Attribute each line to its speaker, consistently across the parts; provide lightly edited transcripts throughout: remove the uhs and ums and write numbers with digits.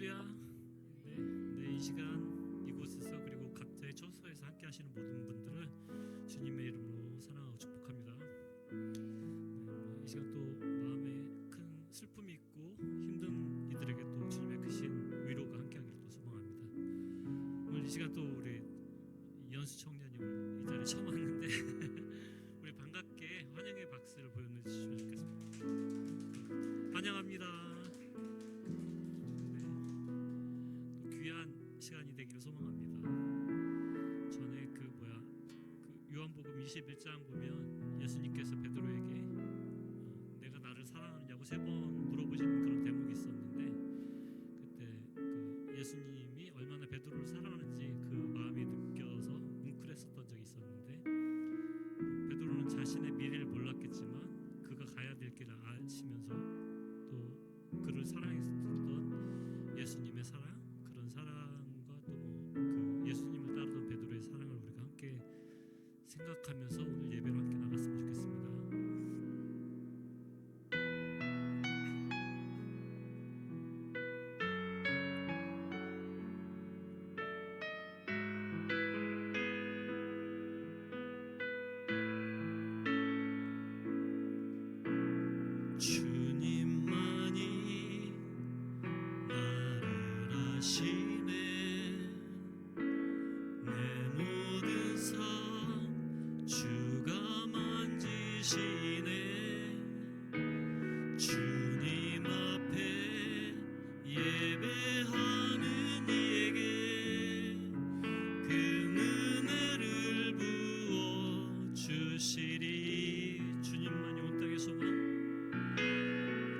Speaker 1: 할렐루야. 네, 이 시간 이곳에서 그리고 각자의 처소에서 함께 하시는 모든 분들을 주님의 이름으로 사랑하고 축복합니다. 이 시간 또 마음에 큰 슬픔이 있고 힘든 이들에게 또 주님의 크신 위로가 함께하기를 또 소망합니다. 오늘 이 시간 또 우리 연수 청년님을 이 자리에 처음 왔는데 우리 반갑게 환영의 박수를 보여주시면 좋겠습니다. 환영합니다. 귀한 시간이 되기를 소망합니다. 전에 그 요한복음 21장 보면 예수님께서 베드로에게 내가 나를 사랑하느냐고 3번 물어보시는 그런 대목이 있었는데, 그때 그 예수님이 얼마나 베드로를 사랑하는지 그 마음이 느껴서 뭉클했었던 적이 있었는데, 베드로는 자신의 미래를 몰랐겠지만 그가 가야 될 길을 아시면서 또 그를 사랑했었던 예수님의 사랑, 그런 사랑과 또 그 예수님을 따르던 베드로의 사랑을 우리가 함께 생각하면서 오늘 예배로 함께 나갔으면 좋겠습니다. 주님만이 나를 아시네. 내 모든 삶 주가 만지시네. 주님 앞에 예배하는 이에게 그 은혜를 부어 주시리. 주님만이 온 땅의 소망,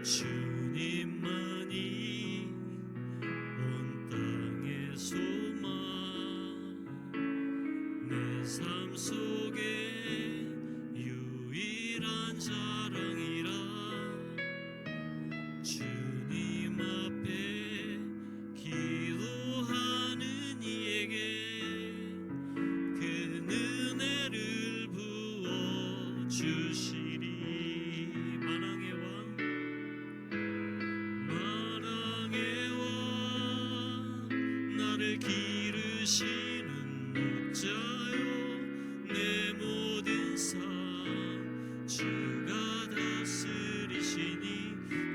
Speaker 1: 주님만이 온 땅의 소망, 내 삶 속에 유일한 자랑이라. 주님 앞에 기도하는 이에게 그 은혜를 부어 주시리. 만왕의 왕, 만왕의 왕, 나를 기르시는 목자요. 내 모든 삶 주가 다스리시니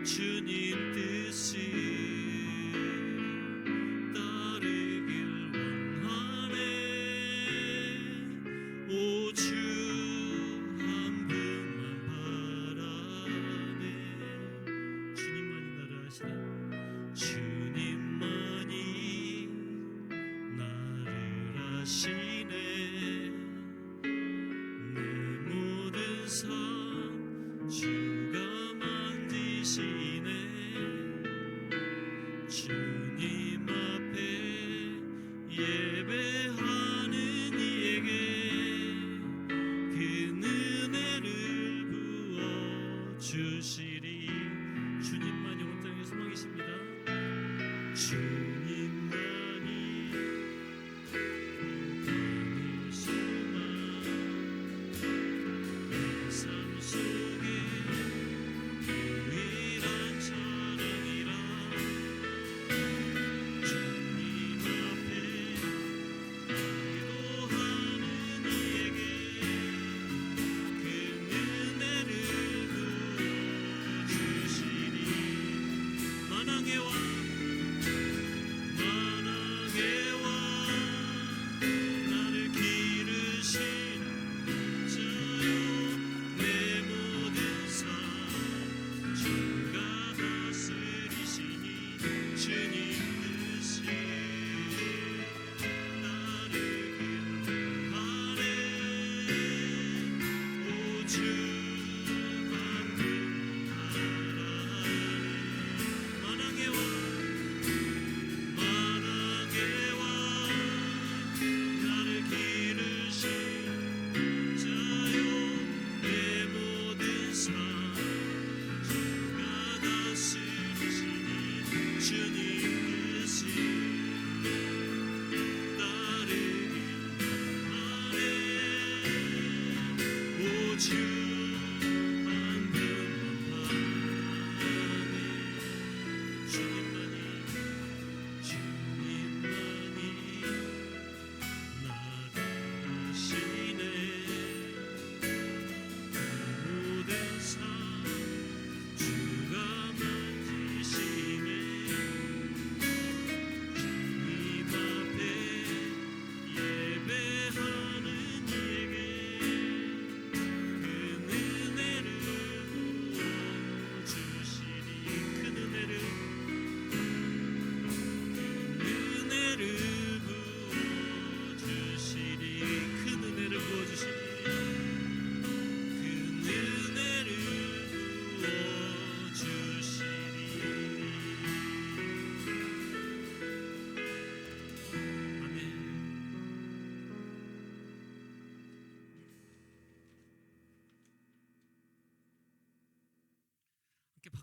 Speaker 1: 주님 뜻을 따르길 원하네. 오 주 한 분만 바라네. 주님만이 나를 아시네. 주님만이 나를 아시네. 내 모든 삶 주가 만지시네. 주님 앞에 예배하는 이에게 그 은혜를 부어 주시리. 주님만이 온 땅의 소망이십니다. 주님만이 땅의 소망, 내 삶 속에 유일한 사랑이라. 주님 앞에 기도하는 이에게 그 은혜를 부어 주시리. 만왕의 왕, 만왕의 왕, 나를 기르시는 자요. 내 모든 삶 주가 다스리시니 주님 뜻을 따르길 원하네. 오 주 한 분만 바라네. 만왕의 왕, 만왕의 왕, 나를 기르시는 자요. 내 모든 삶 주가 다스리시니 주님 뜻을 따르길 원하네. 오 주 한 분만 바라네. 주님만이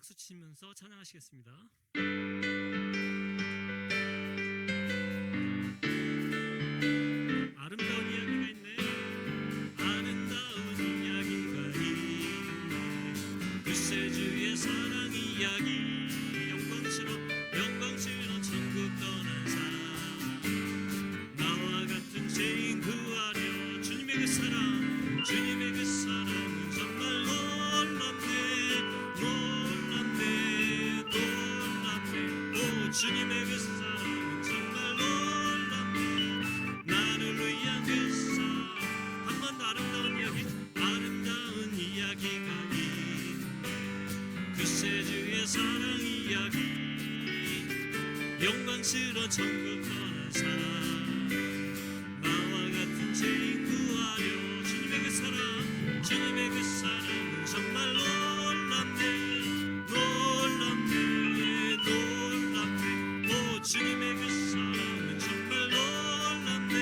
Speaker 1: 박수 치면서 찬양하시겠습니다. 아름다운 이야기가 있네. 아름다운 이야기가 있네. 글쎄 주의 사랑 이야기. 영광스러운 천국 떠난 사람. 나와 같은 죄인 구하려 주님의 그 사랑. 주님의 그 사랑은 정말 놀랍네. 오 주님의 그 사랑은 정말 놀랍네. 나를 위한 그 사랑. 한 번 더 아름다운 이야기. 아름다운 이야기가 있네. 글쎄 주의 사랑 이야기. 영광스러운 천국 떠난 사람. 나와 같은 죄인 구하려 주님의 그 사랑. 주님의 그 사랑은 정말 놀랍네. 오 주님의 그 사랑은 정말 놀랍네.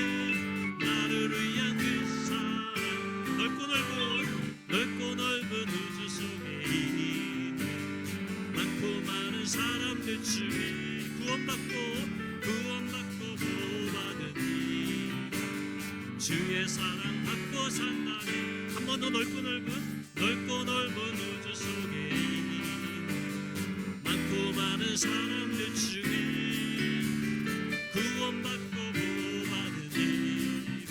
Speaker 1: 나를 위한 그 사랑. 넓고 넓은 우주 속에 있는 많고 많은 사람들 중에 구원받고 보호받으니 주의 사랑 받고 산다네. 한 번 더 넓고 넓은 우주 속에 있는 많고 많은 사람들 중에 구원받고 보호받으니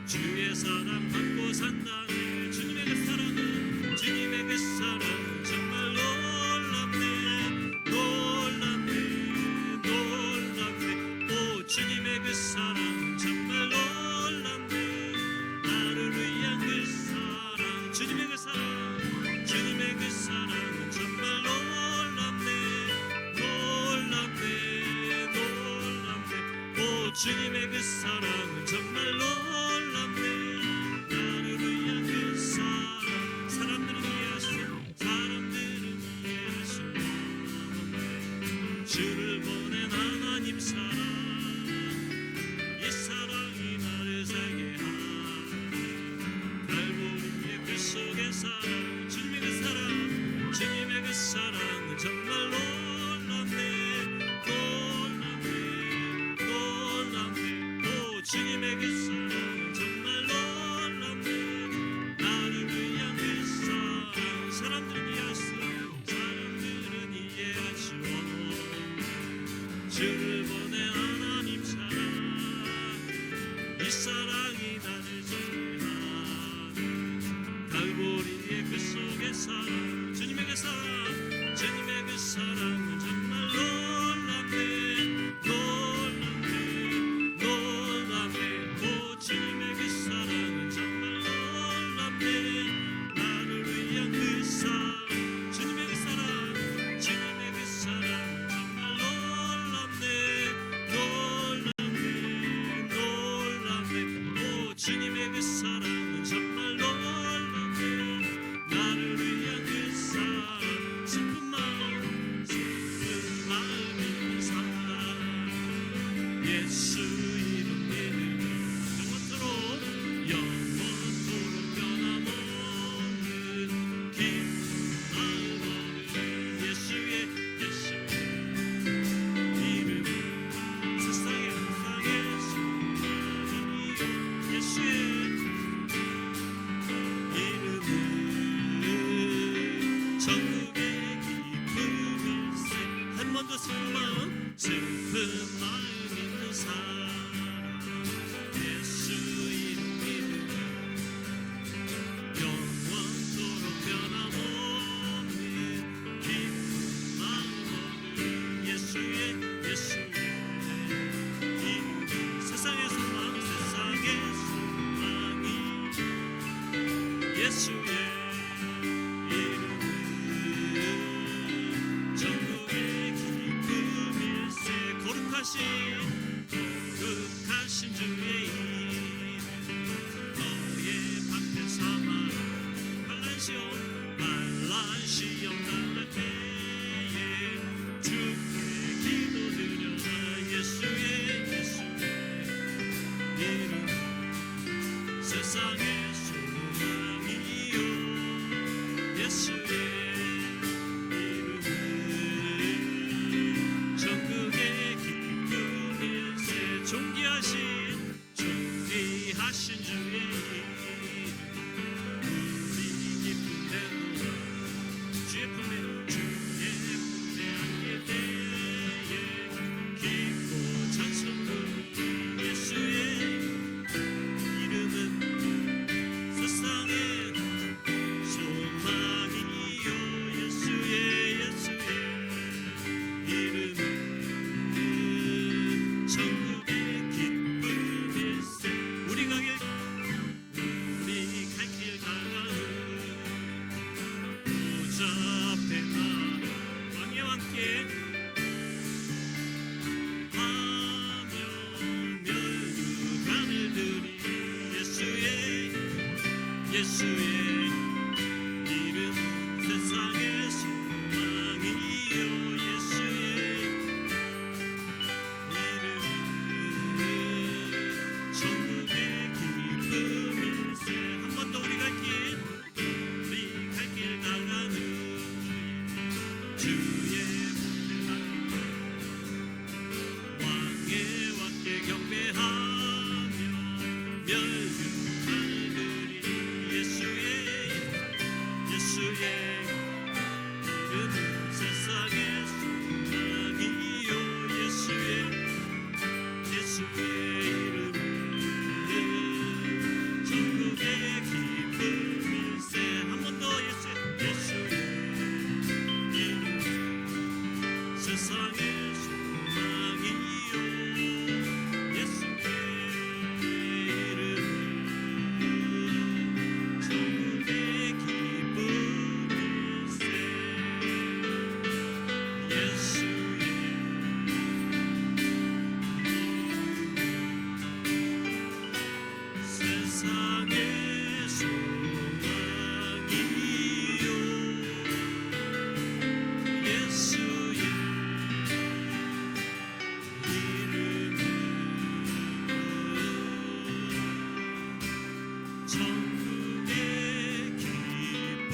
Speaker 1: 주의 사랑 받고 산다네. 주님의 그 사랑은 정말 주님의 그 사랑은 정말 놀랍네. 나를 위한 그 사랑. 주님의 그 사랑은 정말 놀랍네. 오 주님의 그 사랑은 정말 놀랍네. 나를 위한 그 사랑. 사람들은 이해할 수 없네. 주를 보낸 하나님 사랑. 이 사랑이 나를 살게 하네. 갈보리의 그 속의 사랑. 주님의 그 사랑은 정말 놀랍네. 오 주님의 그 사랑은 정말 놀랍네. 나를 위한 그 사랑. 사람들은 이해할 수 없네. 주를 보낸 하나님 사랑. 이 사랑이 나를 살게 하네. 갈보리의 그 속의 사랑. 주님의 그 사랑은 정말 놀랍네. 오 주님의 그 사랑은 정말 놀랍네. 나를 위한 그 사랑. 주님의 그 사랑은 정말 놀랍네. 오 주님의 그 사랑은 정말 놀랍네. 나를 위한 그 사랑. 슬픈 마음 있는 사람. 예수 이름 믿으면 영원토록 변함없는 기쁜 마음 얻는 예수의 이름은 세상의 소망이요. 예수의 이름은 천국의 기쁨일세. 한 번 더 슬픈 마음 있는 사람. 예수 이름 믿으면 영원토록 변함없는 기쁜 마음 얻는 예수의 이름. 세상의 소망이 예수의 이름은 천국의 기쁨일세. 거룩하신 주의 이름. 너의 방편 삼아 환란 시험 당할 때에 주께 기도드려라. 예수의 이름. 세상의 소망이요. 예수의 이름. 존귀하신 주의 이름 우리 기쁨 내놓아 주의 품에 안길 때에 깊고 찬송 부르기 예수의 이름은 세상의 소망이요 예수의 이름은 천국의 기쁨일세 우리 갈 길 다가는 보좌 앞에 나는 왕의 함께 하며 멸류관을 드리 예수의 이름 세상의 소망이요 예수의 이름 천국의 기쁨일세 한 번 더 우리 갈 길 나가는 주의 왕의 왕께 경배하며 멸류관을 드리 예수의 이름은 세상의 소망이요 예수의 이름은 천국의 기쁨일세 한 번 더 예수의 이름 세상의 소망이요 예수의 이름 천국의 기쁨일세 예수의 세상의 소망이요 예수의 이름은 천국의 기쁨일세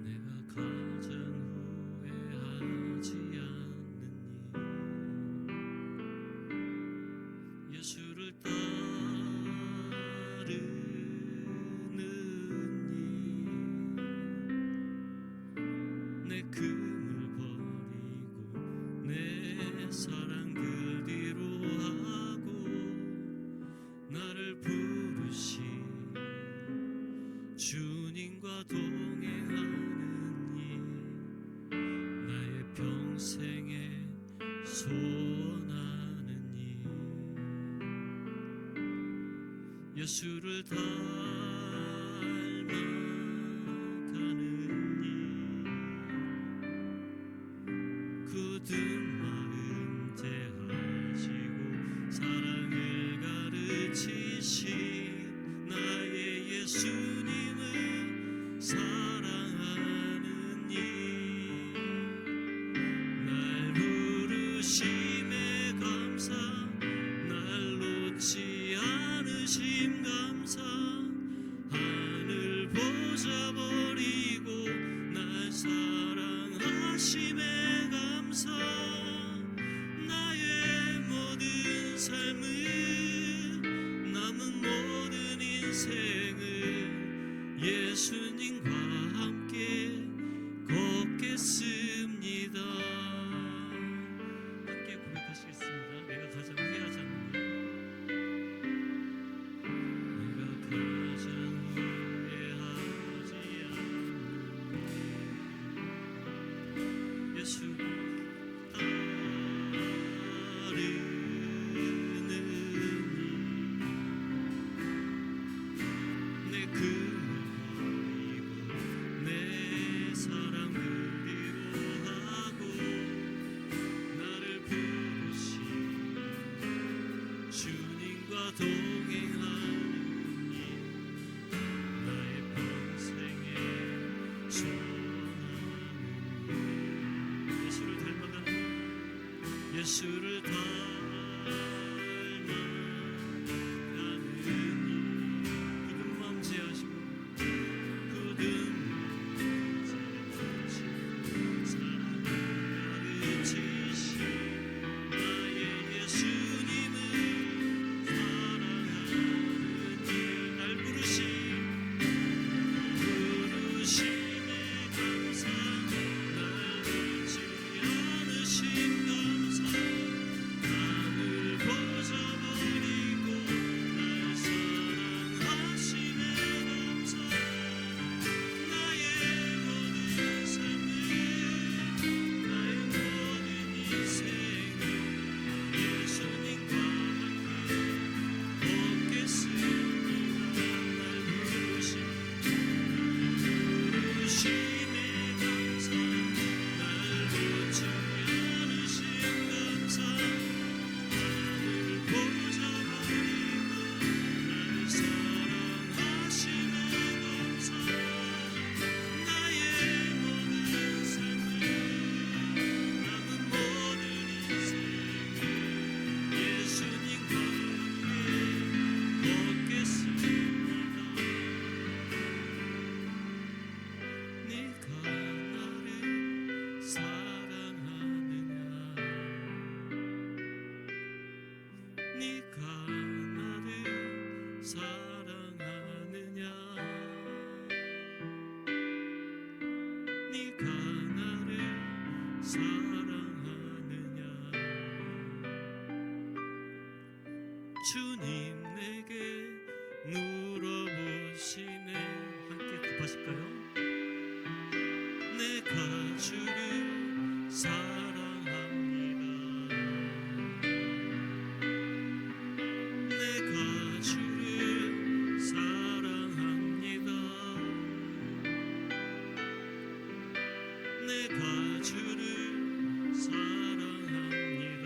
Speaker 1: 내가 가장 후회하지 않는 일 예수를 따르는 일내 금을 버리고 내 사랑들 뒤로 하고 나를 부르신 주님과 동행하는 일 나의 평생에 소원하는 일 예수를 닮아가는 일 굳은 마음 대하시고 사랑을 가르치신 나의 예수님을 사랑하는 일 날 부르심에 감사 날 놓지 않으심 감사 하늘 보좌 버리고 날 사랑하심에 감사 나의 모든 삶을 남은 모든 인생을 예수님과 함께 걷겠습니다. 함께 고백하시겠습니다. 내가 가장 후회하지 않는 일 내가 가장 후회하지 않는 일 예수 동행하는 일 나의 평생에 소원하는 일 예수를 닮아가는 예수를 닮아가는 일 굳은 마음 지하시고 굳은 사랑을 가르치신 나의 예수님을 사랑하는 일 날 부르심에 감사 날 잊지 않으신 감사 나를 벗어버리고 날 사랑하심에 감사 나의 모든 삶을 나의 모든 인생을 예수님과 함께 걷겠습니다. 날 부르심에 감사 날 놓지 않으신 감사 나를 보좌버리고 날 사랑하심에 감사 나의 모든 삶을 남은 모든 인생을 예수님과 함께 걷겠습니다. 네가 나를 사랑하느냐 네가 나를 사랑하느냐 네가 나를 사랑하느냐 주님 내게 물어보시네 함께 답하실까요? 내가 주를 사랑합니다. 내가 주를 사랑합니다. 내가 주를 사랑합니다.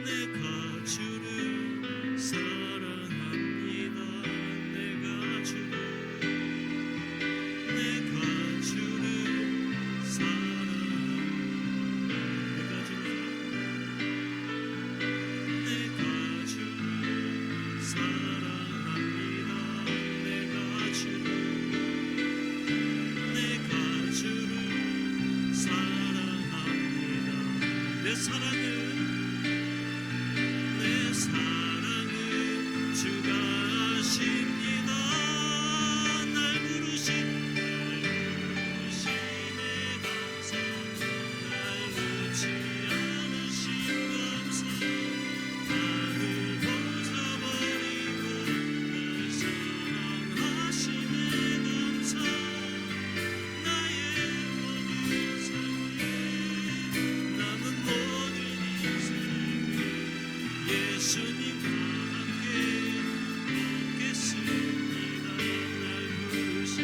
Speaker 1: 내가 주를 사랑합니다. 내가 주를 내 사랑은 주가 아십니다. 날 부르심에 감사 날 놓지 않으신 감사 나를 벗어버리고 날 사랑하심에 감사 나의 모든 삶에 남은 모든 인생을 예수님과 함께 걷겠습니다. 날 부르심에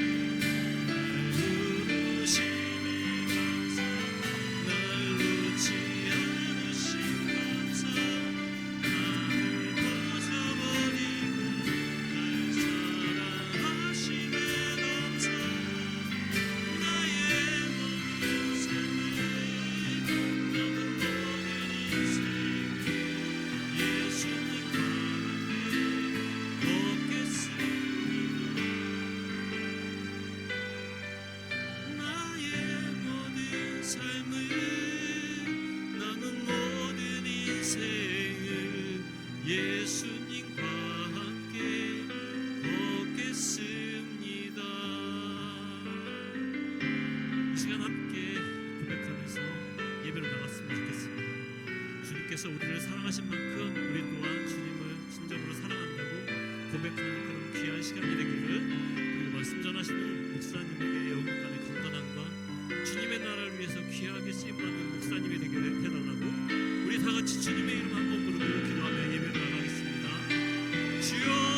Speaker 1: 감사 날 놓지 않으신 감사 나를 벗어버리고 날 사랑하심에 감사 나의 모든 삶을 남은 모든 인생을 예수님과 함께 걷겠습니다. 나의 모든 삶을 남은 모든 인생을 예수님과 함께 걷겠습니다. 이 시간 함께 고백하면서 예배로 나갔으면 좋겠습니다. 주님께서 우리를 사랑하신 만큼 우리 또한 주님을 진정으로 사랑한다고 고백하는 그런 귀한 시간이 되기를 그리고 말씀 전하시는 목사님에게 영육간의 건강함과 주님의 나라를 위해서 귀하게 쓰임받는 목사님이 되기를 해달라고 우리 다 같이 주님의 이름 한번 부르고 기도하며 예배로 나가겠습니다. 주여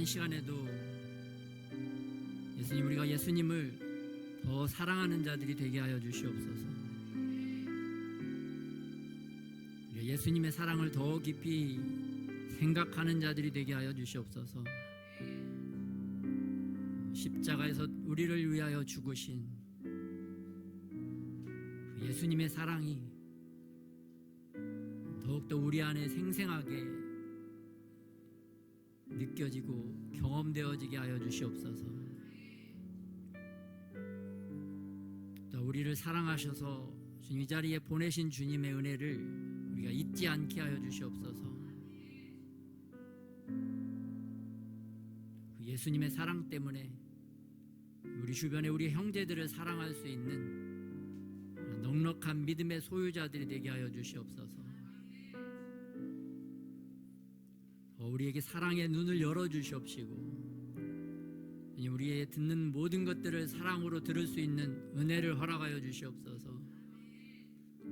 Speaker 2: 이 시간에도 예수님, 우리가 예수님을 더 사랑하는 자들이 되게 하여 주시옵소서. 예수님의 사랑을 더 깊이 생각하는 자들이 되게 하여 주시옵소서. 십자가에서 우리를 위하여 죽으신 예수님의 사랑이 더욱더 우리 안에 생생하게 느껴지고 경험되어지게 하여 주시옵소서. 또 우리를 사랑하셔서 이 자리에 보내신 주님의 은혜를 우리가 잊지 않게 하여 주시옵소서. 그 예수님의 사랑 때문에 우리 주변에 우리 형제들을 사랑할 수 있는 넉넉한 믿음의 소유자들이 되게 하여 주시옵소서. 우리에게 사랑의 눈을 열어주시옵시고 우리의 듣는 모든 것들을 사랑으로 들을 수 있는 은혜를 허락하여 주시옵소서.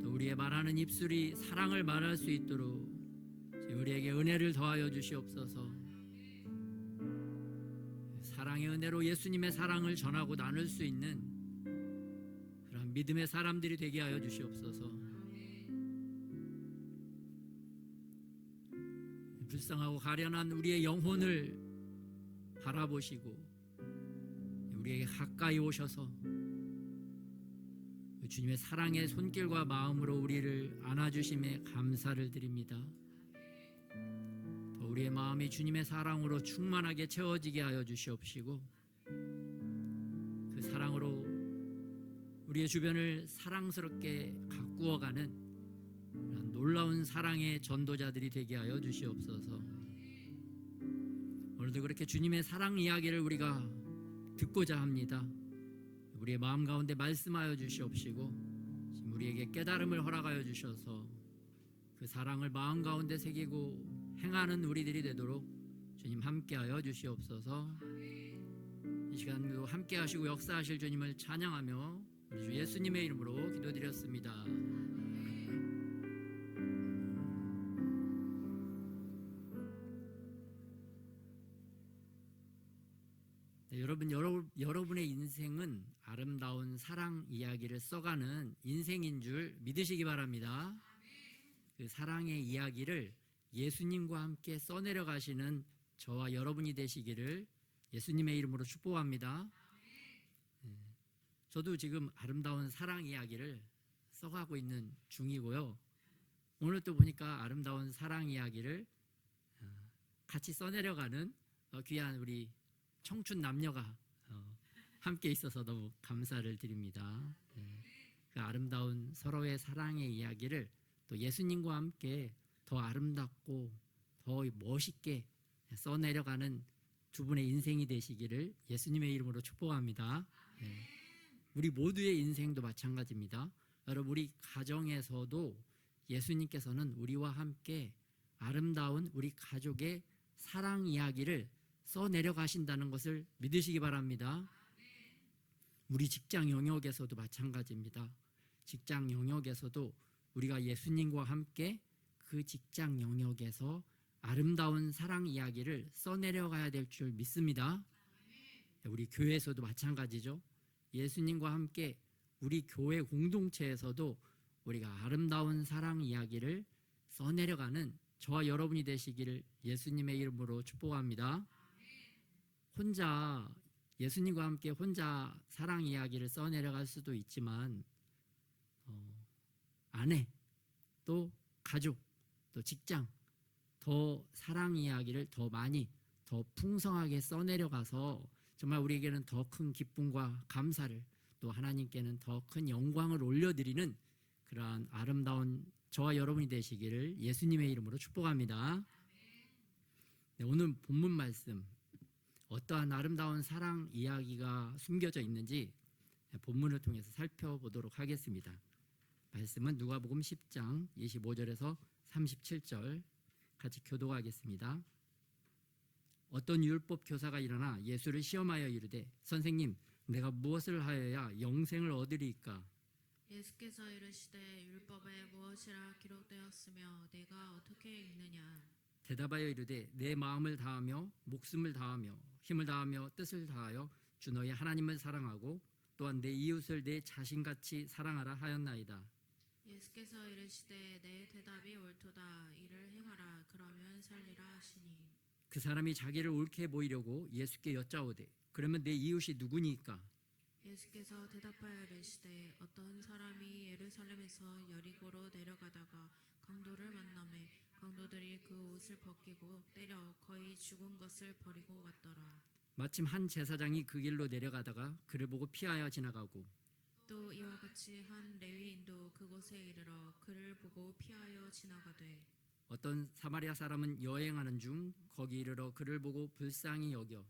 Speaker 2: 또 우리의 말하는 입술이 사랑을 말할 수 있도록 우리에게 은혜를 더하여 주시옵소서. 사랑의 은혜로 예수님의 사랑을 전하고 나눌 수 있는 그런 믿음의 사람들이 되게 하여 주시옵소서. 불쌍하고 가련한 우리의 영혼을 바라보시고 우리에게 가까이 오셔서 주님의 사랑의 손길과 마음으로 우리를 안아주심에 감사를 드립니다. 더 우리의 마음이 주님의 사랑으로 충만하게 채워지게 하여 주시옵시고 그 사랑으로 우리의 주변을 사랑스럽게 가꾸어가는 놀라운 사랑의 전도자들이 되게 하여 주시옵소서. 오늘도 그렇게 주님의 사랑 이야기를 우리가 듣고자 합니다. 우리의 마음 가운데 말씀하여 주시옵시고 우리에게 깨달음을 허락하여 주셔서 그 사랑을 마음 가운데 새기고 행하는 우리들이 되도록 주님 함께하여 주시옵소서. 이 시간도 함께하시고 역사하실 주님을 찬양하며 우리 주 예수님의 이름으로 기도드렸습니다. 여러분의 인생은 아름다운 사랑 이야기를 써가는 인생인 줄 믿으시기 바랍니다. 그 사랑의 이야기를 예수님과 함께 써내려 가시는 저와 여러분이 되시기를 예수님의 이름으로 축복합니다. 저도 지금 아름다운 사랑 이야기를 써가고 있는 중이고요. 오늘 또 보니까 아름다운 사랑 이야기를 같이 써내려가는 귀한 우리 청춘 남녀가 함께 있어서 너무 감사를 드립니다. 그 아름다운 서로의 사랑의 이야기를 또 예수님과 함께 더 아름답고 더 멋있게 써내려가는 두 분의 인생이 되시기를 예수님의 이름으로 축복합니다. 우리 모두의 인생도 마찬가지입니다. 여러분, 우리 가정에서도 예수님께서는 우리와 함께 아름다운 우리 가족의 사랑 이야기를 써내려가신다는 것을 믿으시기 바랍니다. 우리 직장 영역에서도 마찬가지입니다. 직장 영역에서도 우리가 예수님과 함께 그 직장 영역에서 아름다운 사랑 이야기를 써내려가야 될 줄 믿습니다. 우리 교회에서도 마찬가지죠. 예수님과 함께 우리 교회 공동체에서도 우리가 아름다운 사랑 이야기를 써내려가는 저와 여러분이 되시기를 예수님의 이름으로 축복합니다. 혼자 예수님과 함께 혼자 사랑 이야기를 써내려갈 수도 있지만 아내, 또 가족, 또 직장 더 사랑 이야기를 더 많이 더 풍성하게 써내려가서 정말 우리에게는 더 큰 기쁨과 감사를 또 하나님께는 더 큰 영광을 올려드리는 그러한 아름다운 저와 여러분이 되시기를 예수님의 이름으로 축복합니다. 네, 오늘 본문 말씀 어떠한 아름다운 사랑 이야기가 숨겨져 있는지 본문을 통해서 살펴보도록 하겠습니다. 말씀은 누가복음 10장 25절에서 37절 같이 교독하겠습니다. 어떤 율법 교사가 일어나 예수를 시험하여 이르되 선생님, 내가 무엇을 하여야 영생을 얻으리이까?
Speaker 3: 예수께서 이르시되 율법에 무엇이라 기록되었으며 내가 어떻게 읽느냐?
Speaker 2: 대답하여 이르되 내 마음을 다하며 목숨을 다하며 힘을 다하며 뜻을 다하여 주 너희 하나님을 사랑하고 또한 내 이웃을 내 자신같이 사랑하라 하였나이다.
Speaker 3: 예수께서 이르시되 내 대답이 옳도다. 이를 행하라. 그러면 살리라 하시니.
Speaker 2: 그 사람이 자기를 옳게 보이려고 예수께 여짜오되 그러면 내 이웃이 누구니까?
Speaker 3: 예수께서 대답하여 이르시되 어떤 사람이 예루살렘에서 여리고로 내려가다가 강도를 만나매 강도들이 그 옷을 벗기고 때려 거의 죽은 것을 버리고 갔더라.
Speaker 2: 마침 한 제사장이 그 길로 내려가다가 그를 보고 피하여 지나가고
Speaker 3: 또 이와 같이 한 레위인도 그곳에 이르러 그를 보고 피하여 지나가되
Speaker 2: 어떤 사마리아 사람은 여행하는 중 거기 이르러 그를 보고 불쌍히 여겨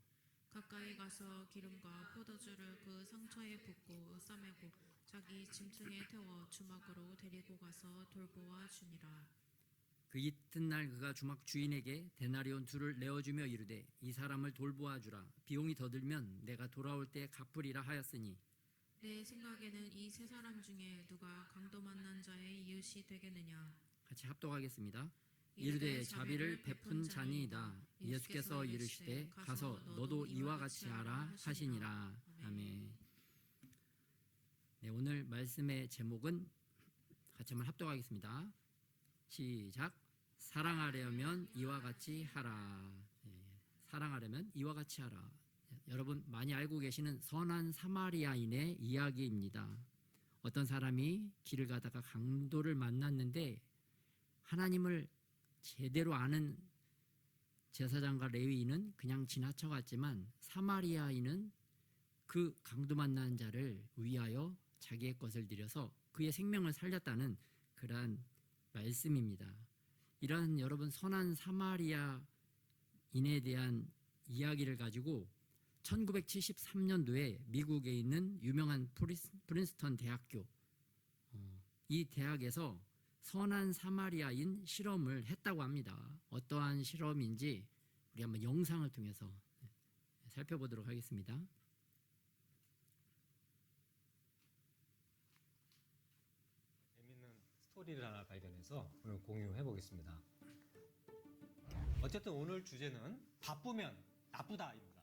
Speaker 3: 가까이 가서 기름과 포도주를 그 상처에 붓고 싸매고 자기 짐승에 태워 주막으로 데리고 가서 돌보아 주니라.
Speaker 2: 그 이튿날 그가 주막 주인에게 데나리온 둘을 내어주며 이르되 이 사람을 돌보아 주라. 비용이 더 들면 내가 돌아올 때 갚으리라 하였으니
Speaker 3: 내 생각에는 이 세 사람 중에 누가 강도 만난 자의 이웃이 되겠느냐.
Speaker 2: 같이 합독하겠습니다. 이르되 자비를 베푼 자니이다. 예수께서 이르시되 가서 너도 이와 같이 하라 하시니라. 아멘. 네, 오늘 말씀의 제목은 같이 한번 합독하겠습니다. 시작. 사랑하려면 이와 같이 하라. 네, 사랑하려면 이와 같이 하라. 여러분 많이 알고 계시는 선한 사마리아인의 이야기입니다. 어떤 사람이 길을 가다가 강도를 만났는데 하나님을 제대로 아는 제사장과 레위인은 그냥 지나쳐갔지만 사마리아인은 그 강도 만난 자를 위하여 자기의 것을 들여서 그의 생명을 살렸다는 그러한 말씀입니다. 이러한 여러분 선한 사마리아인에 대한 이야기를 가지고 1973년도에 미국에 있는 유명한 프린스턴 대학교 이 대학에서 선한 사마리아인 실험을 했다고 합니다. 어떠한 실험인지 우리 한번 영상을 통해서 살펴보도록 하겠습니다.
Speaker 4: 재밌는 스토리를 하나 발견해서 오늘 공유해 보겠습니다. 어쨌든 오늘 주제는 바쁘면 나쁘다입니다.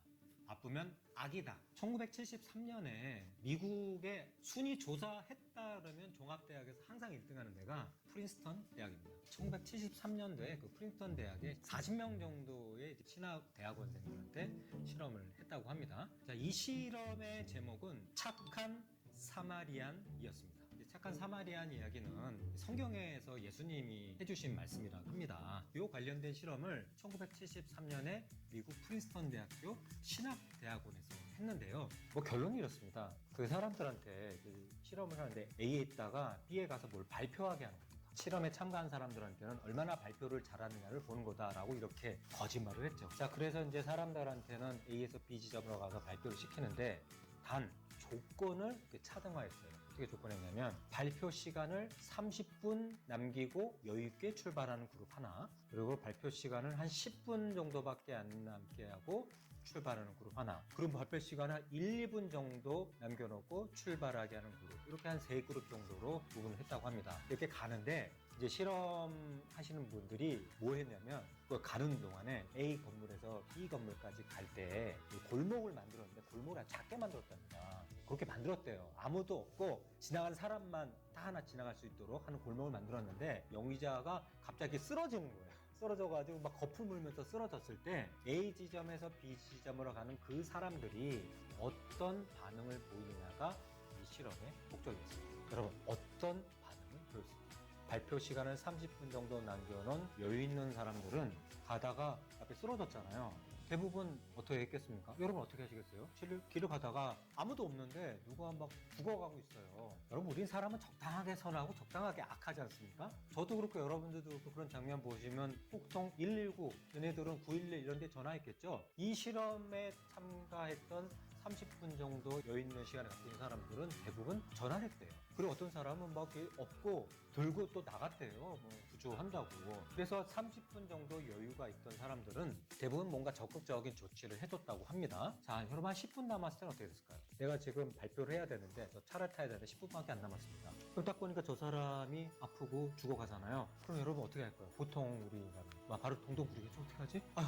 Speaker 4: 바쁘면 악이다. 1973년에 미국의 순위 조사했다 그러면 종합대학에서 항상 1등하는 데가 프린스턴 대학입니다. 1973년도에 그 프린스턴 대학에 40명 정도의 신학 대학원생들한테 실험을 했다고 합니다. 자, 이 실험의 제목은 착한 사마리안이었습니다. 착한 사마리안 이야기는 성경에서 예수님이 해주신 말씀이라고 합니다. 이 관련된 실험을 1973년에 미국 프린스턴 대학교 신학대학원에서 했는데요. 뭐 결론이 이렇습니다. 그 사람들한테 그 실험을 하는데 A에 있다가 B에 가서 뭘 발표하게 하는 겁니다. 실험에 참가한 사람들한테는 얼마나 발표를 잘하느냐를 보는 거다라고 이렇게 거짓말을 했죠. 자, 그래서 이제 사람들한테는 A에서 B 지점으로 가서 발표를 시키는데 단 조건을 차등화했어요. 어떻게 조건했냐면 발표 시간을 30분 남기고 여유있게 출발하는 그룹 하나, 그리고 발표 시간을 한 10분 정도밖에 안 남게 하고 출발하는 그룹 하나, 그리고 발표 시간을 한 1, 2분 정도 남겨놓고 출발하게 하는 그룹, 이렇게 한 3그룹 정도로 구분을 했다고 합니다. 이렇게 가는데 이제 실험하시는 분들이 뭐 했냐면 그 가는 동안에 A 건물에서 B 건물까지 갈 때 골목을 만들었는데 골목을 작게 만들었답니다. 그렇게 만들었대요. 아무도 없고 지나가는 사람만 다 하나 지나갈 수 있도록 하는 골목을 만들었는데 용의자가 갑자기 쓰러지는 거예요. 쓰러져가지고 막 거품 물면서 쓰러졌을 때 A 지점에서 B 지점으로 가는 그 사람들이 어떤 반응을 보이느냐가 이 실험의 목적이었습니다. 여러분 어떤 반응을 보였습니까? 발표 시간을 30분 정도 남겨놓은 여유 있는 사람들은 가다가 앞에 쓰러졌잖아요. 대부분 어떻게 했겠습니까? 여러분 어떻게 하시겠어요? 길을 가다가 아무도 없는데 누가 막 죽어가고 있어요. 여러분 우린 사람은 적당하게 선하고 적당하게 악하지 않습니까? 저도 그렇고 여러분들도 그렇고 그런 장면 보시면 보통 119, 얘네들은 911 이런 데 전화했겠죠? 이 실험에 참가했던 30분 정도 여유 있는 시간을 갖고 있는 사람들은 대부분 전화를 했대요. 그리고 어떤 사람은 막 없고 들고 또 나갔대요. 뭐 구조한다고. 그래서 30분 정도 여유가 있던 사람들은 대부분 뭔가 적극적인 조치를 해줬다고 합니다. 자, 여러분 한 10분 남았을 때는 어떻게 됐을까요? 내가 지금 발표를 해야 되는데 저 차를 타야 되는데 10분밖에 안 남았습니다. 그럼 딱 보니까 저 사람이 아프고 죽어가잖아요. 그럼 여러분 어떻게 할까요? 보통 우리가 막 바로 동동 부리겠죠. 어떡하지? 아유,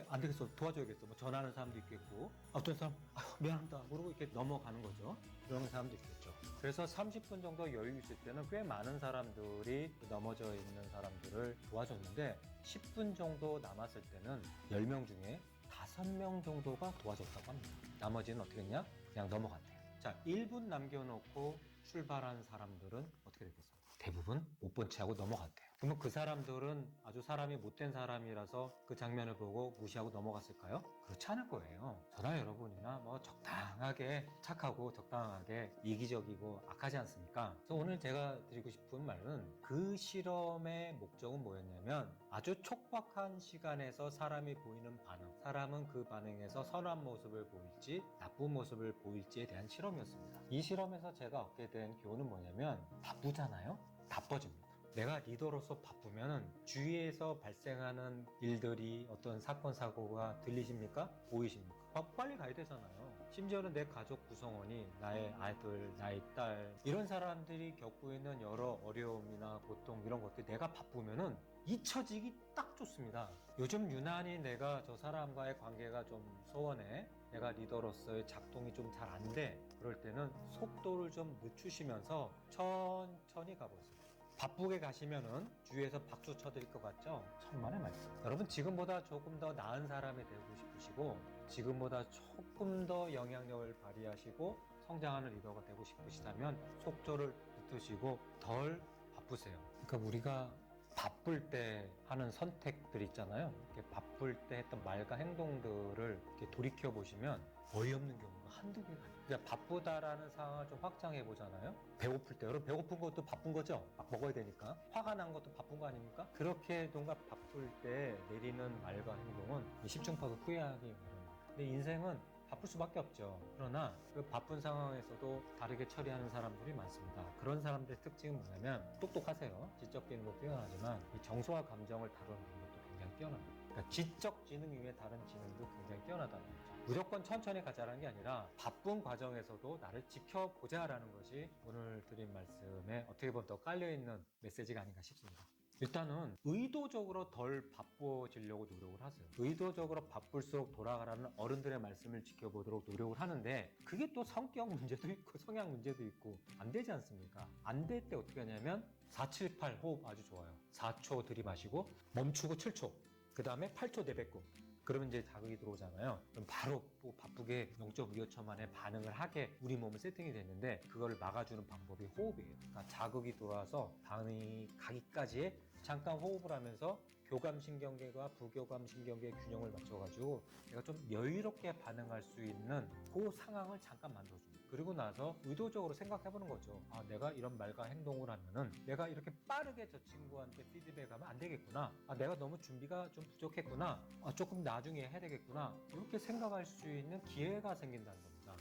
Speaker 4: 안 되겠어. 도와줘야겠어. 뭐 전화하는 사람도 있겠고, 어떤 사람, 아유, 미안합니다. 모르고 이렇게 넘어가는 거죠. 그런 사람도 있겠죠. 그래서 30분 정도 여유 있을 때는 꽤 많은 사람들이 넘어져 있는 사람들을 도와줬는데 10분 정도 남았을 때는 10명 중에 5명 정도가 도와줬다고 합니다. 나머지는 어떻게 했냐? 그냥 넘어갔대요. 자, 1분 남겨놓고 출발한 사람들은 어떻게 됐겠어요? 대부분 못 본 채하고 넘어갔대요. 그러면 그 사람들은 아주 사람이 못된 사람이라서 그 장면을 보고 무시하고 넘어갔을까요? 그렇지 않을 거예요. 저나 여러분이나 뭐 적당하게 착하고 적당하게 이기적이고 악하지 않습니까? 그래서 오늘 제가 드리고 싶은 말은 그 실험의 목적은 뭐였냐면 아주 촉박한 시간에서 사람이 보이는 반응, 사람은 그 반응에서 선한 모습을 보일지 나쁜 모습을 보일지에 대한 실험이었습니다. 이 실험에서 제가 얻게 된 교훈은 뭐냐면 바쁘잖아요? 바빠집니다. 내가 리더로서 바쁘면 주위에서 발생하는 일들이 어떤 사건 사고가 들리십니까? 보이십니까? 빨리 가야 되잖아요. 심지어는 내 가족 구성원이 나의 아들, 나의 딸 이런 사람들이 겪고 있는 여러 어려움이나 고통 이런 것들 내가 바쁘면은 잊혀지기 딱 좋습니다. 요즘 유난히 내가 저 사람과의 관계가 좀 소원해. 내가 리더로서의 작동이 좀 잘 안 돼. 그럴 때는 속도를 좀 늦추시면서 천천히 가보세요. 바쁘게 가시면은 주위에서 박수 쳐드릴 것 같죠? 천만의 말씀. 여러분 지금보다 조금 더 나은 사람이 되고 싶으시고 지금보다 조금 더 영향력을 발휘하시고 성장하는 리더가 되고 싶으시다면 속도를 늦추시고 덜 바쁘세요. 그러니까 우리가 바쁠 때 하는 선택들 있잖아요. 이렇게 바쁠 때 했던 말과 행동들을 이렇게 돌이켜 보시면 어이없는 경우가 한두 개가 아니에요. 그러니까 바쁘다라는 상황을 좀 확장해 보잖아요. 배고플 때, 여러분 배고픈 것도 바쁜 거죠? 막 먹어야 되니까. 화가 난 것도 바쁜 거 아닙니까? 그렇게 뭔가 바쁠 때 내리는 말과 행동은 10중8구 후회하기 마련입니다. 근데 인생은 바쁠 수밖에 없죠. 그러나 그 바쁜 상황에서도 다르게 처리하는 사람들이 많습니다. 그런 사람들의 특징은 뭐냐면 똑똑하세요. 지적 지능도 뛰어나지만 이 정서와 감정을 다루는 것도 굉장히 뛰어납니다. 그러니까 지적 지능 이외에 다른 지능도 굉장히 뛰어나다는 거죠. 무조건 천천히 가자라는 게 아니라 바쁜 과정에서도 나를 지켜보자라는 것이 오늘 드린 말씀에 어떻게 보면 더 깔려있는 메시지가 아닌가 싶습니다. 일단은 의도적으로 덜 바빠지려고 노력을 하세요. 의도적으로 바쁠수록 돌아가라는 어른들의 말씀을 지켜보도록 노력을 하는데 그게 또 성격 문제도 있고 성향 문제도 있고 안 되지 않습니까? 안 될 때 어떻게 하냐면 4, 7, 8 호흡 아주 좋아요. 4초 들이마시고 멈추고 7초 그 다음에 8초 내뱉고 그러면 이제 자극이 들어오잖아요. 그럼 바로 또 바쁘게 0.25초 만에 반응을 하게 우리 몸은 세팅이 됐는데 그거를 막아주는 방법이 호흡이에요. 그러니까 자극이 들어와서 반응이 가기까지의 잠깐 호흡을 하면서 교감신경계와 부교감신경계의 균형을 맞춰가지고 내가 좀 여유롭게 반응할 수 있는 그 상황을 잠깐 만들어줍니다. 그리고 나서 의도적으로 생각해보는 거죠. 아, 내가 이런 말과 행동을 하면은 내가 이렇게 빠르게 저 친구한테 피드백하면 안 되겠구나. 아, 내가 너무 준비가 좀 부족했구나. 아, 조금 나중에 해야 되겠구나. 이렇게 생각할 수 있는 기회가 생긴다는 겁니다.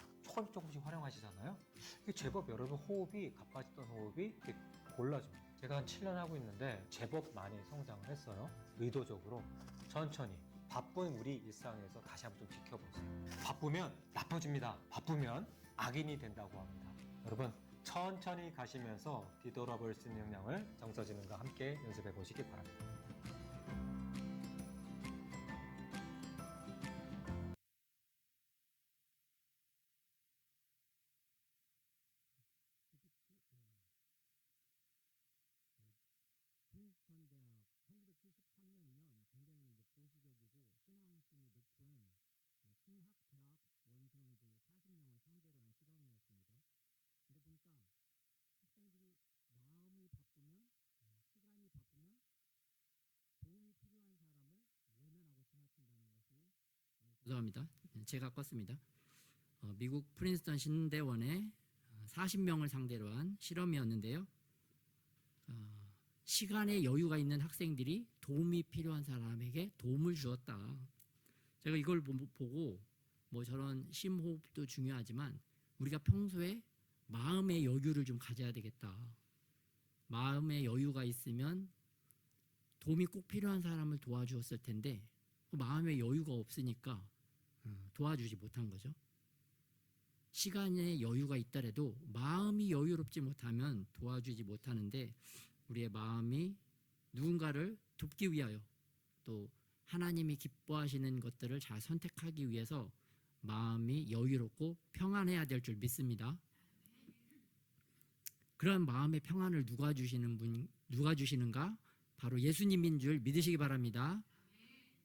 Speaker 4: 조금씩 활용하시잖아요. 이게 제법 여러분 호흡이 가빠졌던 호흡이 이렇게 골라집니다. 제가 한 7년 하고 있는데 제법 많이 성장을 했어요. 의도적으로 천천히 바쁜 우리 일상에서 다시 한번 좀 지켜보세요. 바쁘면 나빠집니다. 바쁘면 악인이 된다고 합니다. 여러분 천천히 가시면서 뒤돌아볼 수 있는 역량을 정서지능과 함께 연습해 보시기 바랍니다.
Speaker 2: 프린스턴 대학 1973년이면 굉장히 이제 보수적이고 신앙심이 높은 신학대학 원생들 40명을 상대로 한 실험이었습니다. 근데 보니까 학생들이 마음이 바쁘면 시간이 바쁘면 도움이 필요한 사람을 외면하고 지나친다는 것이 죄송합니다. 제가 껐습니다. 미국 프린스턴 신대원의 40명을 상대로 한 실험이었는데요. 시간에 여유가 있는 학생들이 도움이 필요한 사람에게 도움을 주었다. 제가 이걸 보고 뭐 저런 심호흡도 중요하지만 우리가 평소에 마음의 여유를 좀 가져야 되겠다. 마음의 여유가 있으면 도움이 꼭 필요한 사람을 도와주었을 텐데 마음의 여유가 없으니까 도와주지 못한 거죠. 시간에 여유가 있더라도 마음이 여유롭지 못하면 도와주지 못하는데 우리의 마음이 누군가를 돕기 위하여 또 하나님이 기뻐하시는 것들을 잘 선택하기 위해서 마음이 여유롭고 평안해야 될 줄 믿습니다. 그런 마음의 평안을 누가 주시는가? 바로 예수님인 줄 믿으시기 바랍니다.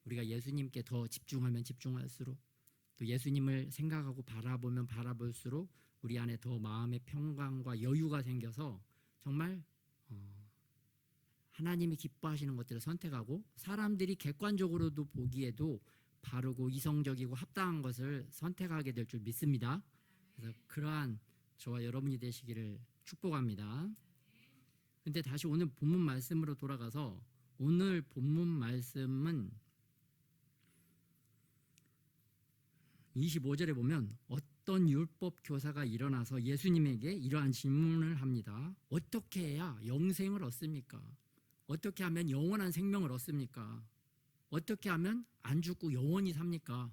Speaker 2: 우리가 예수님께 더 집중하면 집중할수록 또 예수님을 생각하고 바라보면 바라볼수록 우리 안에 더 마음의 평강과 여유가 생겨서 정말 하나님이 기뻐하시는 것들을 선택하고 사람들이 객관적으로도 보기에도 바르고 이성적이고 합당한 것을 선택하게 될 줄 믿습니다. 그래서 그러한 저와 여러분이 되시기를 축복합니다. 근데 다시 오늘 본문 말씀으로 돌아가서 오늘 본문 말씀은 25절에 보면 어떤 율법 교사가 일어나서 예수님에게 이러한 질문을 합니다. 어떻게 해야 영생을 얻습니까? 어떻게 하면 영원한 생명을 얻습니까? 어떻게 하면 안 죽고 영원히 삽니까?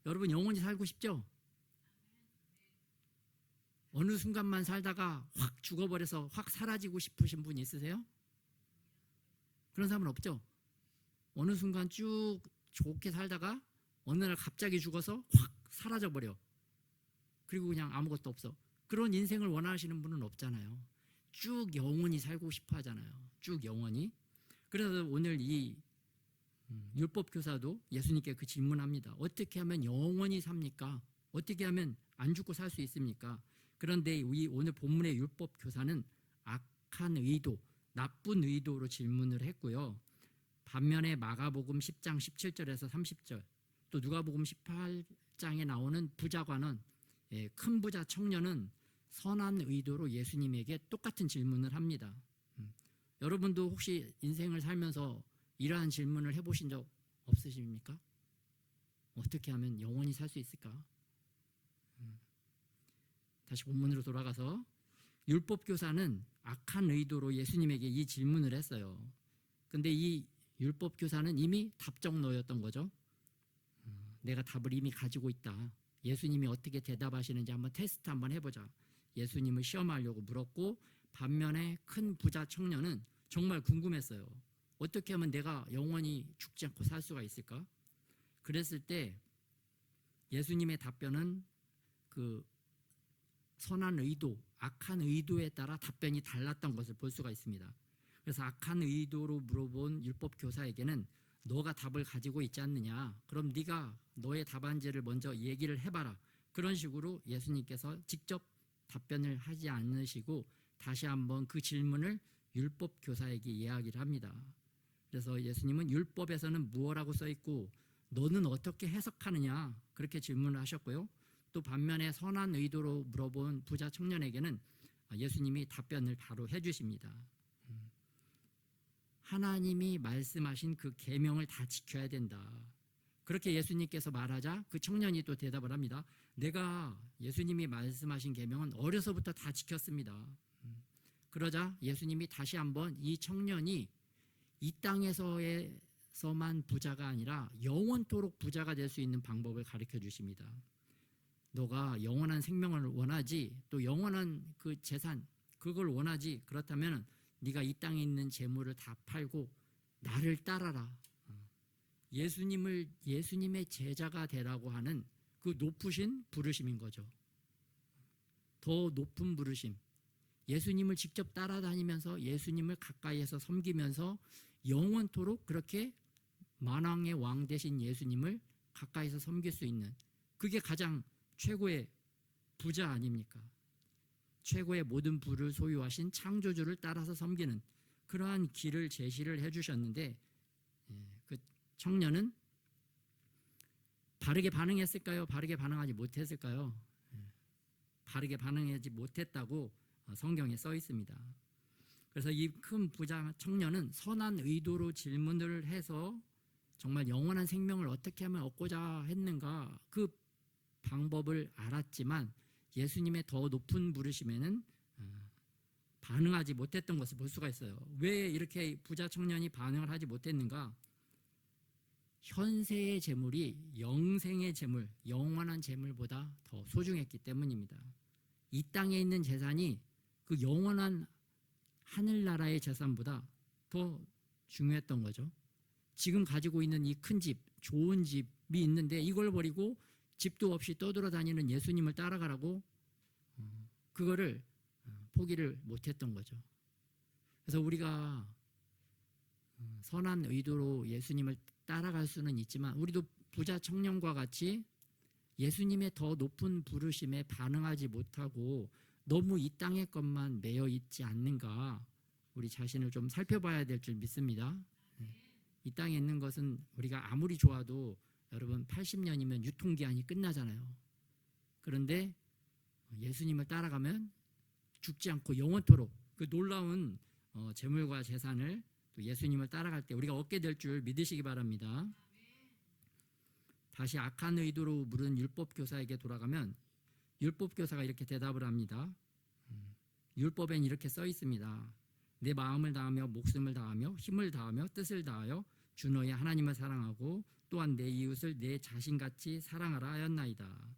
Speaker 2: 여러분 영원히 살고 싶죠? 어느 순간만 살다가 확 죽어버려서 확 사라지고 싶으신 분 있으세요? 그런 사람은 없죠? 어느 순간 쭉 좋게 살다가 어느 날 갑자기 죽어서 확 사라져버려. 그리고 그냥 아무것도 없어. 그런 인생을 원하시는 분은 없잖아요. 쭉 영원히 살고 싶어 하잖아요. 쭉 영원히. 그래서 오늘 이 율법 교사도 예수님께 그 질문합니다. 어떻게 하면 영원히 삽니까? 어떻게 하면 안 죽고 살 수 있습니까? 그런데 오늘 본문의 율법 교사는 악한 의도, 나쁜 의도로 질문을 했고요. 반면에 마가복음 10장 17절에서 30절, 또 누가복음 18장에 나오는 부자관은 큰 부자 청년은 선한 의도로 예수님에게 똑같은 질문을 합니다. 여러분도 혹시 인생을 살면서 이러한 질문을 해보신 적 없으십니까? 어떻게 하면 영원히 살 수 있을까? 다시 본문으로 돌아가서 율법 교사는 악한 의도로 예수님에게 이 질문을 했어요. 근데 이 율법 교사는 이미 답정너였던 거죠. 내가 답을 이미 가지고 있다. 예수님이 어떻게 대답하시는지 한번 테스트 한번 해보자. 예수님을 시험하려고 물었고, 반면에 큰 부자 청년은 정말 궁금했어요. 어떻게 하면 내가 영원히 죽지 않고 살 수가 있을까? 그랬을 때 예수님의 답변은 그 선한 의도, 악한 의도에 따라 답변이 달랐던 것을 볼 수가 있습니다. 그래서 악한 의도로 물어본 율법 교사에게는 너가 답을 가지고 있지 않느냐? 그럼 네가 너의 답안지를 먼저 얘기를 해봐라. 그런 식으로 예수님께서 직접 답변을 하지 않으시고 다시 한번 그 질문을 율법 교사에게 이야기를 합니다. 그래서 예수님은 율법에서는 무엇라고 써있고 너는 어떻게 해석하느냐? 그렇게 질문을 하셨고요. 또 반면에 선한 의도로 물어본 부자 청년에게는 예수님이 답변을 바로 해주십니다. 하나님이 말씀하신 그 계명을 다 지켜야 된다. 그렇게 예수님께서 말하자 그 청년이 또 대답을 합니다. 내가 예수님이 말씀하신 계명은 어려서부터 다 지켰습니다. 그러자 예수님이 다시 한번 이 청년이 이 땅에서만 부자가 아니라 영원토록 부자가 될 수 있는 방법을 가르쳐 주십니다. 너가 영원한 생명을 원하지, 또 영원한 그 재산 그걸 원하지, 그렇다면 네가 이 땅에 있는 재물을 다 팔고 나를 따라라. 예수님의 제자가 되라고 하는 그 높으신 부르심인 거죠. 더 높은 부르심. 예수님을 직접 따라다니면서 예수님을 가까이에서 섬기면서 영원토록 그렇게 만왕의 왕 되신 예수님을 가까이서 섬길 수 있는, 그게 가장 최고의 부자 아닙니까? 최고의 모든 부를 소유하신 창조주를 따라서 섬기는 그러한 길을 제시를 해주셨는데, 그 청년은 바르게 반응했을까요? 바르게 반응하지 못했을까요? 바르게 반응하지 못했다고 성경에 써 있습니다. 그래서 이 큰 부자 청년은 선한 의도로 질문을 해서 정말 영원한 생명을 어떻게 하면 얻고자 했는가, 그 방법을 알았지만 예수님의 더 높은 부르심에는 반응하지 못했던 것을 볼 수가 있어요. 왜 이렇게 부자 청년이 반응을 하지 못했는가? 현세의 재물이 영생의 재물, 영원한 재물보다 더 소중했기 때문입니다. 이 땅에 있는 재산이 그 영원한 하늘나라의 재산보다 더 중요했던 거죠. 지금 가지고 있는 이 큰 집, 좋은 집이 있는데 이걸 버리고 집도 없이 떠돌아다니는 예수님을 따라가라고 그거를 포기를 못했던 거죠. 그래서 우리가 선한 의도로 예수님을 따라갈 수는 있지만 우리도 부자 청년과 같이 예수님의 더 높은 부르심에 반응하지 못하고 너무 이 땅의 것만 매여 있지 않는가 우리 자신을 좀 살펴봐야 될 줄 믿습니다. 이 땅에 있는 것은 우리가 아무리 좋아도 여러분 80년이면 유통기한이 끝나잖아요. 그런데 예수님을 따라가면 죽지 않고 영원토록 그 놀라운 재물과 재산을 또 예수님을 따라갈 때 우리가 얻게 될 줄 믿으시기 바랍니다. 다시 악한 의도로 물은 율법교사에게 돌아가면 율법교사가 이렇게 대답을 합니다. 율법엔 이렇게 써 있습니다. 내 마음을 다하며 목숨을 다하며 힘을 다하며 뜻을 다하여 주 너의 하나님을 사랑하고 또한 내 이웃을 내 자신같이 사랑하라 하였나이다.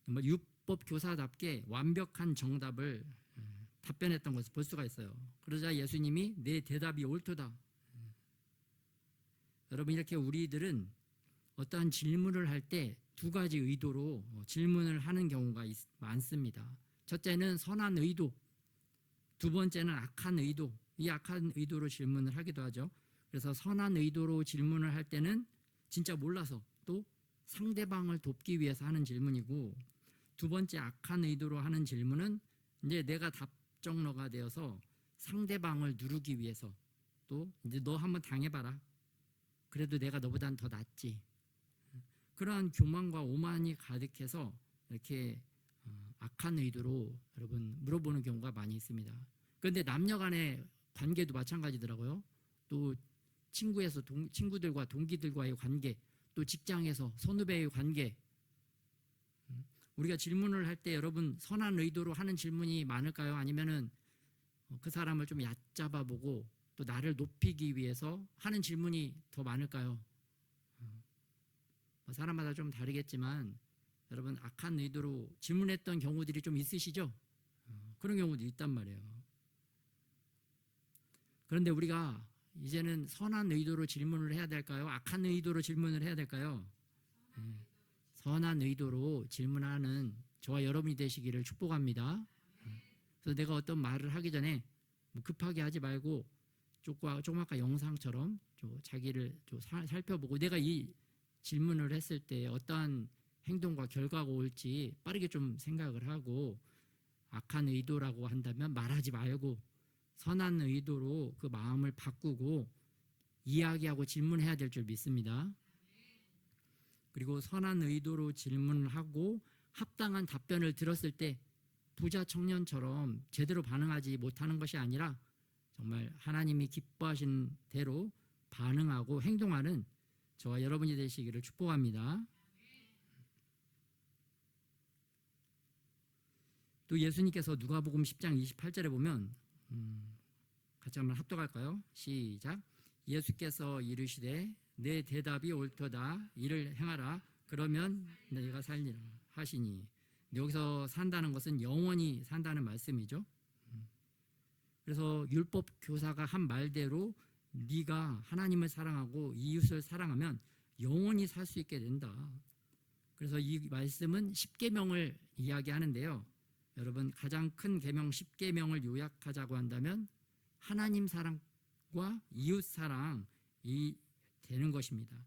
Speaker 2: 율법교사답게 완벽한 정답을 답변했던 것을 볼 수가 있어요. 그러자 예수님이 내 대답이 옳도다. 여러분 이렇게 우리들은 어떠한 질문을 할 때 두 가지 의도로 질문을 하는 경우가 많습니다. 첫째는 선한 의도, 두 번째는 악한 의도. 이 악한 의도로 질문을 하기도 하죠. 그래서 선한 의도로 질문을 할 때는 진짜 몰라서 또 상대방을 돕기 위해서 하는 질문이고 두 번째 악한 의도로 하는 질문은 이제 내가 답정너가 되어서 상대방을 누르기 위해서 또 이제 너 한번 당해봐라. 그래도 내가 너보단 더 낫지. 그러한 교만과 오만이 가득해서 이렇게 악한 의도로 여러분 물어보는 경우가 많이 있습니다. 그런데 남녀 간의 관계도 마찬가지더라고요. 또 친구들과 동기들과의 관계, 또 직장에서 선후배의 관계. 우리가 질문을 할 때 여러분 선한 의도로 하는 질문이 많을까요? 아니면은 그 사람을 좀 얕잡아 보고 또 나를 높이기 위해서 하는 질문이 더 많을까요? 사람마다 좀 다르겠지만 여러분 악한 의도로 질문했던 경우들이 좀 있으시죠? 그런 경우도 있단 말이에요. 그런데 우리가 이제는 선한 의도로 질문을 해야 될까요? 악한 의도로 질문을 해야 될까요? 선한 의도로 질문하는 저와 여러분이 되시기를 축복합니다. 그래서 내가 어떤 말을 하기 전에 급하게 하지 말고 조금 아까 영상처럼 자기를 살펴보고 내가 이 질문을 했을 때 어떠한 행동과 결과가 올지 빠르게 좀 생각을 하고 악한 의도라고 한다면 말하지 말고 선한 의도로 그 마음을 바꾸고 이야기하고 질문해야 될 줄 믿습니다. 그리고 선한 의도로 질문을 하고 합당한 답변을 들었을 때 부자 청년처럼 제대로 반응하지 못하는 것이 아니라 정말 하나님이 기뻐하신 대로 반응하고 행동하는 저와 여러분이 되시기를 축복합니다. 또 예수님께서 누가복음 10장 28절에 보면 같이 한번 합독할까요? 시작. 예수께서 이르시되 내 대답이 옳도다. 이를 행하라. 그러면 내가 살리라 하시니. 여기서 산다는 것은 영원히 산다는 말씀이죠. 그래서 율법 교사가 한 말대로 네가 하나님을 사랑하고 이웃을 사랑하면 영원히 살 수 있게 된다. 그래서 이 말씀은 10계명을 이야기하는데요. 여러분 가장 큰 계명 10계명을 요약하자고 한다면 하나님 사랑과 이웃 사랑이 되는 것입니다.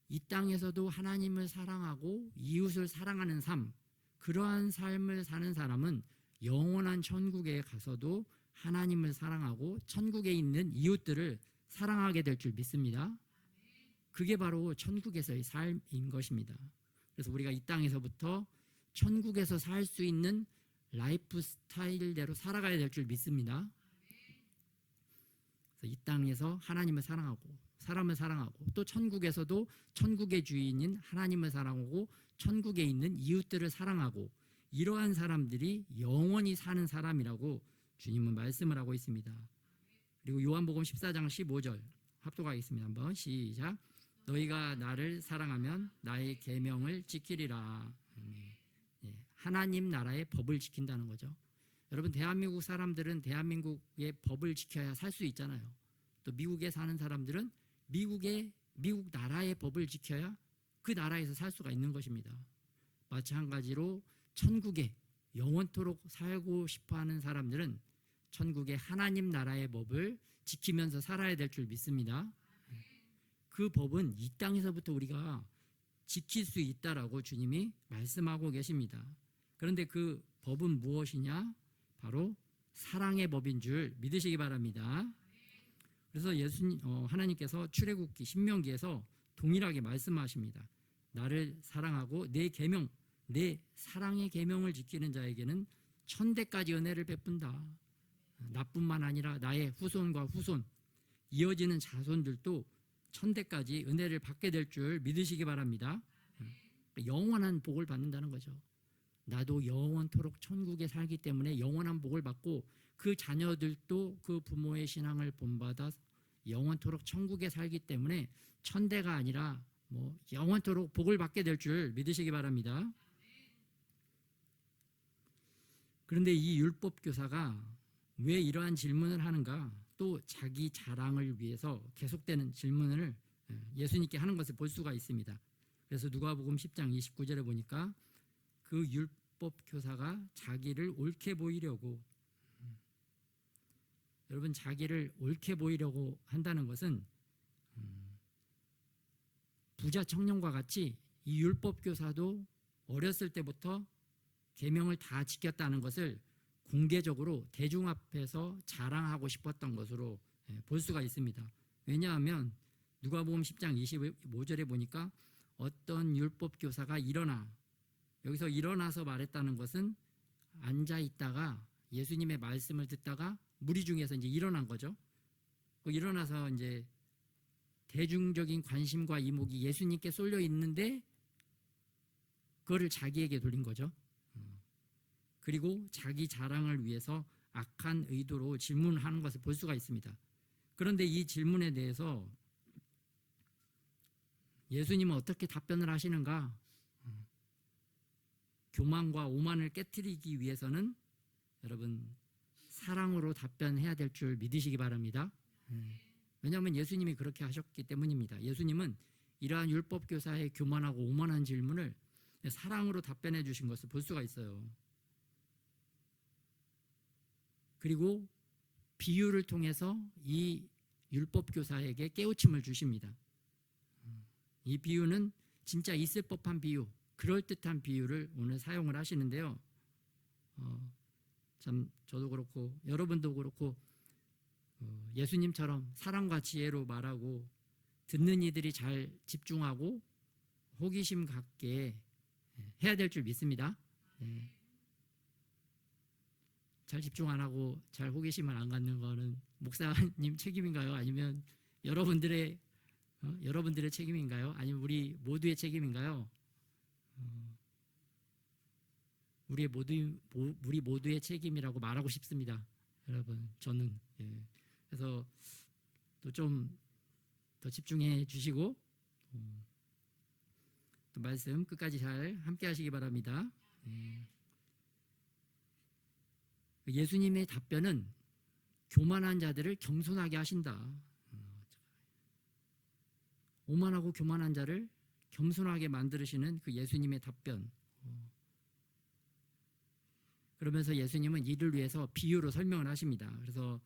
Speaker 2: 이 땅에서도 하나님을 사랑하고 이웃을 사랑하는 삶, 그러한 삶을 사는 사람은 영원한 천국에 가서도 하나님을 사랑하고 천국에 있는 이웃들을 사랑하게 될 줄 믿습니다. 그게 바로 천국에서의 삶인 것입니다. 그래서 우리가 이 땅에서부터 천국에서 살 수 있는 라이프 스타일대로 살아가야 될 줄 믿습니다. 그래서 이 땅에서 하나님을 사랑하고 사람을 사랑하고 또 천국에서도 천국의 주인인 하나님을 사랑하고 천국에 있는 이웃들을 사랑하고 이러한 사람들이 영원히 사는 사람이라고 주님은 말씀을 하고 있습니다. 그리고 요한복음 14장 15절 합독하겠습니다. 한번 시작. 너희가 나를 사랑하면 나의 계명을 지키리라. 하나님 나라의 법을 지킨다는 거죠. 여러분 대한민국 사람들은 대한민국의 법을 지켜야 살 수 있잖아요. 또 미국에 사는 사람들은 미국 나라의 법을 지켜야 그 나라에서 살 수가 있는 것입니다. 마찬가지로 천국에 영원토록 살고 싶어하는 사람들은 천국의 하나님 나라의 법을 지키면서 살아야 될 줄 믿습니다. 그 법은 이 땅에서부터 우리가 지킬 수 있다라고 주님이 말씀하고 계십니다. 그런데 그 법은 무엇이냐? 바로 사랑의 법인 줄 믿으시기 바랍니다. 그래서 하나님께서 출애굽기 신명기에서 동일하게 말씀하십니다. 나를 사랑하고 내 계명, 내 사랑의 계명을 지키는 자에게는 천대까지 은혜를 베푼다. 나뿐만 아니라 나의 후손과 후손, 이어지는 자손들도 천대까지 은혜를 받게 될 줄 믿으시기 바랍니다. 영원한 복을 받는다는 거죠. 나도 영원토록 천국에 살기 때문에 영원한 복을 받고 그 자녀들도 그 부모의 신앙을 본받아 영원토록 천국에 살기 때문에 천대가 아니라 영원토록 복을 받게 될 줄 믿으시기 바랍니다. 그런데 이 율법 교사가 왜 이러한 질문을 하는가? 또 자기 자랑을 위해서 계속되는 질문을 예수님께 하는 것을 볼 수가 있습니다. 그래서 누가복음 10장 29절에 보니까 그 율법 교사가 자기를 옳게 보이려고, 여러분 자기를 옳게 보이려고 한다는 것은 부자 청년과 같이 이 율법 교사도 어렸을 때부터 계명을 다 지켰다는 것을 공개적으로 대중 앞에서 자랑하고 싶었던 것으로 볼 수가 있습니다. 왜냐하면 누가복음 10장 25절에 보니까 어떤 율법 교사가 여기서 일어나서 말했다는 것은 앉아 있다가 예수님의 말씀을 듣다가 무리 중에서 이제 일어난 거죠. 일어나서 이제 대중적인 관심과 이목이 예수님께 쏠려 있는데 그거를 자기에게 돌린 거죠. 그리고 자기 자랑을 위해서 악한 의도로 질문하는 것을 볼 수가 있습니다. 그런데 이 질문에 대해서 예수님은 어떻게 답변을 하시는가? 교만과 오만을 깨트리기 위해서는 여러분 사랑으로 답변해야 될 줄 믿으시기 바랍니다. 왜냐하면 예수님이 그렇게 하셨기 때문입니다. 예수님은 이러한 율법교사의 교만하고 오만한 질문을 사랑으로 답변해 주신 것을 볼 수가 있어요. 그리고 비유를 통해서 이 율법교사에게 깨우침을 주십니다. 이 비유는 진짜 있을 법한 비유, 그럴듯한 비유를 오늘 사용을 하시는데요. 참 저도 그렇고 여러분도 그렇고 예수님처럼 사랑과 지혜로 말하고 듣는 이들이 잘 집중하고 호기심 갖게 해야 될 줄 믿습니다. 잘 집중 안 하고 잘 호기심을 안 갖는 거는 목사님 책임인가요? 아니면 여러분들의 책임인가요? 아니면 우리 모두의 책임인가요? 우리 모두의 책임이라고 말하고 싶습니다, 여러분. 저는 그래서 또 좀 더 집중해 주시고 또 말씀 끝까지 잘 함께 하시기 바랍니다. 예수님의 답변은 교만한 자들을 겸손하게 하신다. 오만하고 교만한 자를 겸손하게 만드시는 그 예수님의 답변. 그러면서 예수님은 이를 위해서 비유로 설명을 하십니다. 그래서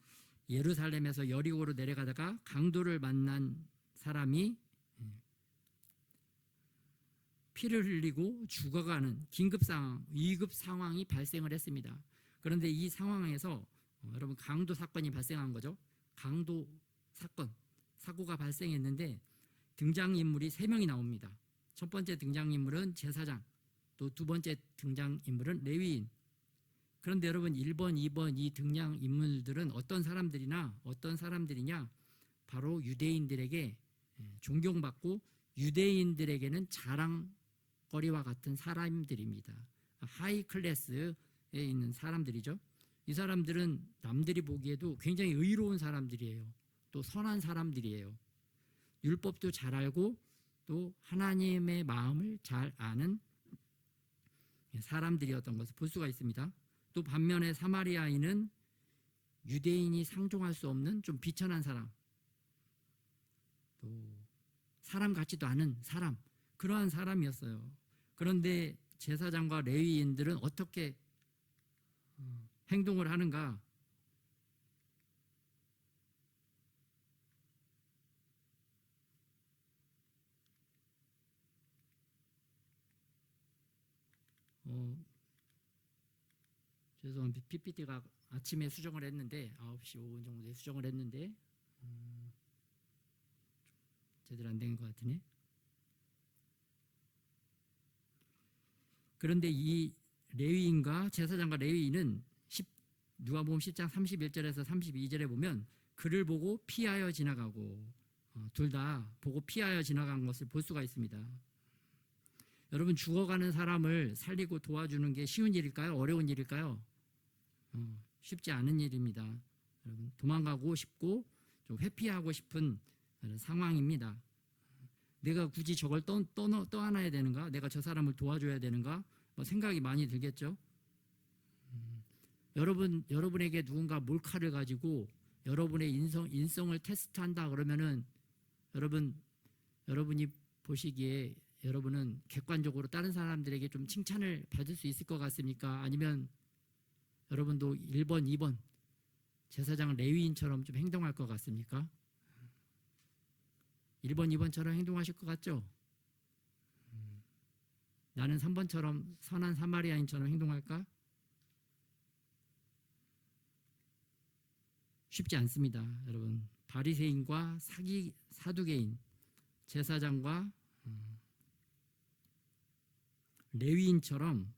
Speaker 2: 예루살렘에서 여리고로 내려가다가 강도를 만난 사람이 피를 흘리고 죽어가는 긴급 상황, 위급 상황이 발생을 했습니다. 그런데 이 상황에서 여러분 강도 사건이 발생한 거죠. 강도 사건, 사고가 발생했는데 등장인물이 3명이 나옵니다. 첫 번째 등장인물은 제사장, 또 두 번째 등장인물은 레위인. 그런데 여러분 1번, 2번 이 등장인물들은 어떤 사람들이냐? 바로 유대인들에게 존경받고 유대인들에게는 자랑거리와 같은 사람들입니다. 하이 클래스에 있는 사람들이죠. 이 사람들은 남들이 보기에도 굉장히 의로운 사람들이에요. 또 선한 사람들이에요. 율법도 잘 알고 또 하나님의 마음을 잘 아는 사람들이었던 것을 볼 수가 있습니다. 또 반면에 사마리아인은 유대인이 상종할 수 없는 좀 비천한 사람. 또 사람 같지도 않은 사람, 그러한 사람이었어요. 그런데 제사장과 레위인들은 어떻게 행동을 하는가? 죄송합니다. PPT가 아침에 수정을 했는데 9시 5분 정도에 수정을 했는데 제대로 안 된 것 같으네. 그런데 이 레위인과 제사장과 레위인은 누가복음 10장 31절에서 32절에 보면 그를 보고 피하여 지나가고 둘 다 보고 피하여 지나간 것을 볼 수가 있습니다. 여러분, 죽어가는 사람을 살리고 도와주는 게 쉬운 일일까요? 어려운 일일까요? 쉽지 않은 일입니다. 여러분, 도망가고 싶고 좀 회피하고 싶은 상황입니다. 내가 굳이 저걸 떠안아야 되는가? 내가 저 사람을 도와줘야 되는가? 뭐 생각이 많이 들겠죠. 여러분에게 누군가 몰카를 가지고 여러분의 인성을 테스트한다 그러면은 여러분이 보시기에 여러분은 객관적으로 다른 사람들에게 좀 칭찬을 받을 수 있을 것 같습니까? 아니면 여러분도 1번, 2번 제사장 레위인처럼 좀 행동할 것 같습니까? 1번, 2번처럼 행동하실 것 같죠? 나는 3번처럼 선한 사마리아인처럼 행동할까? 쉽지 않습니다, 여러분. 바리새인과 사두개인, 제사장과 레위인처럼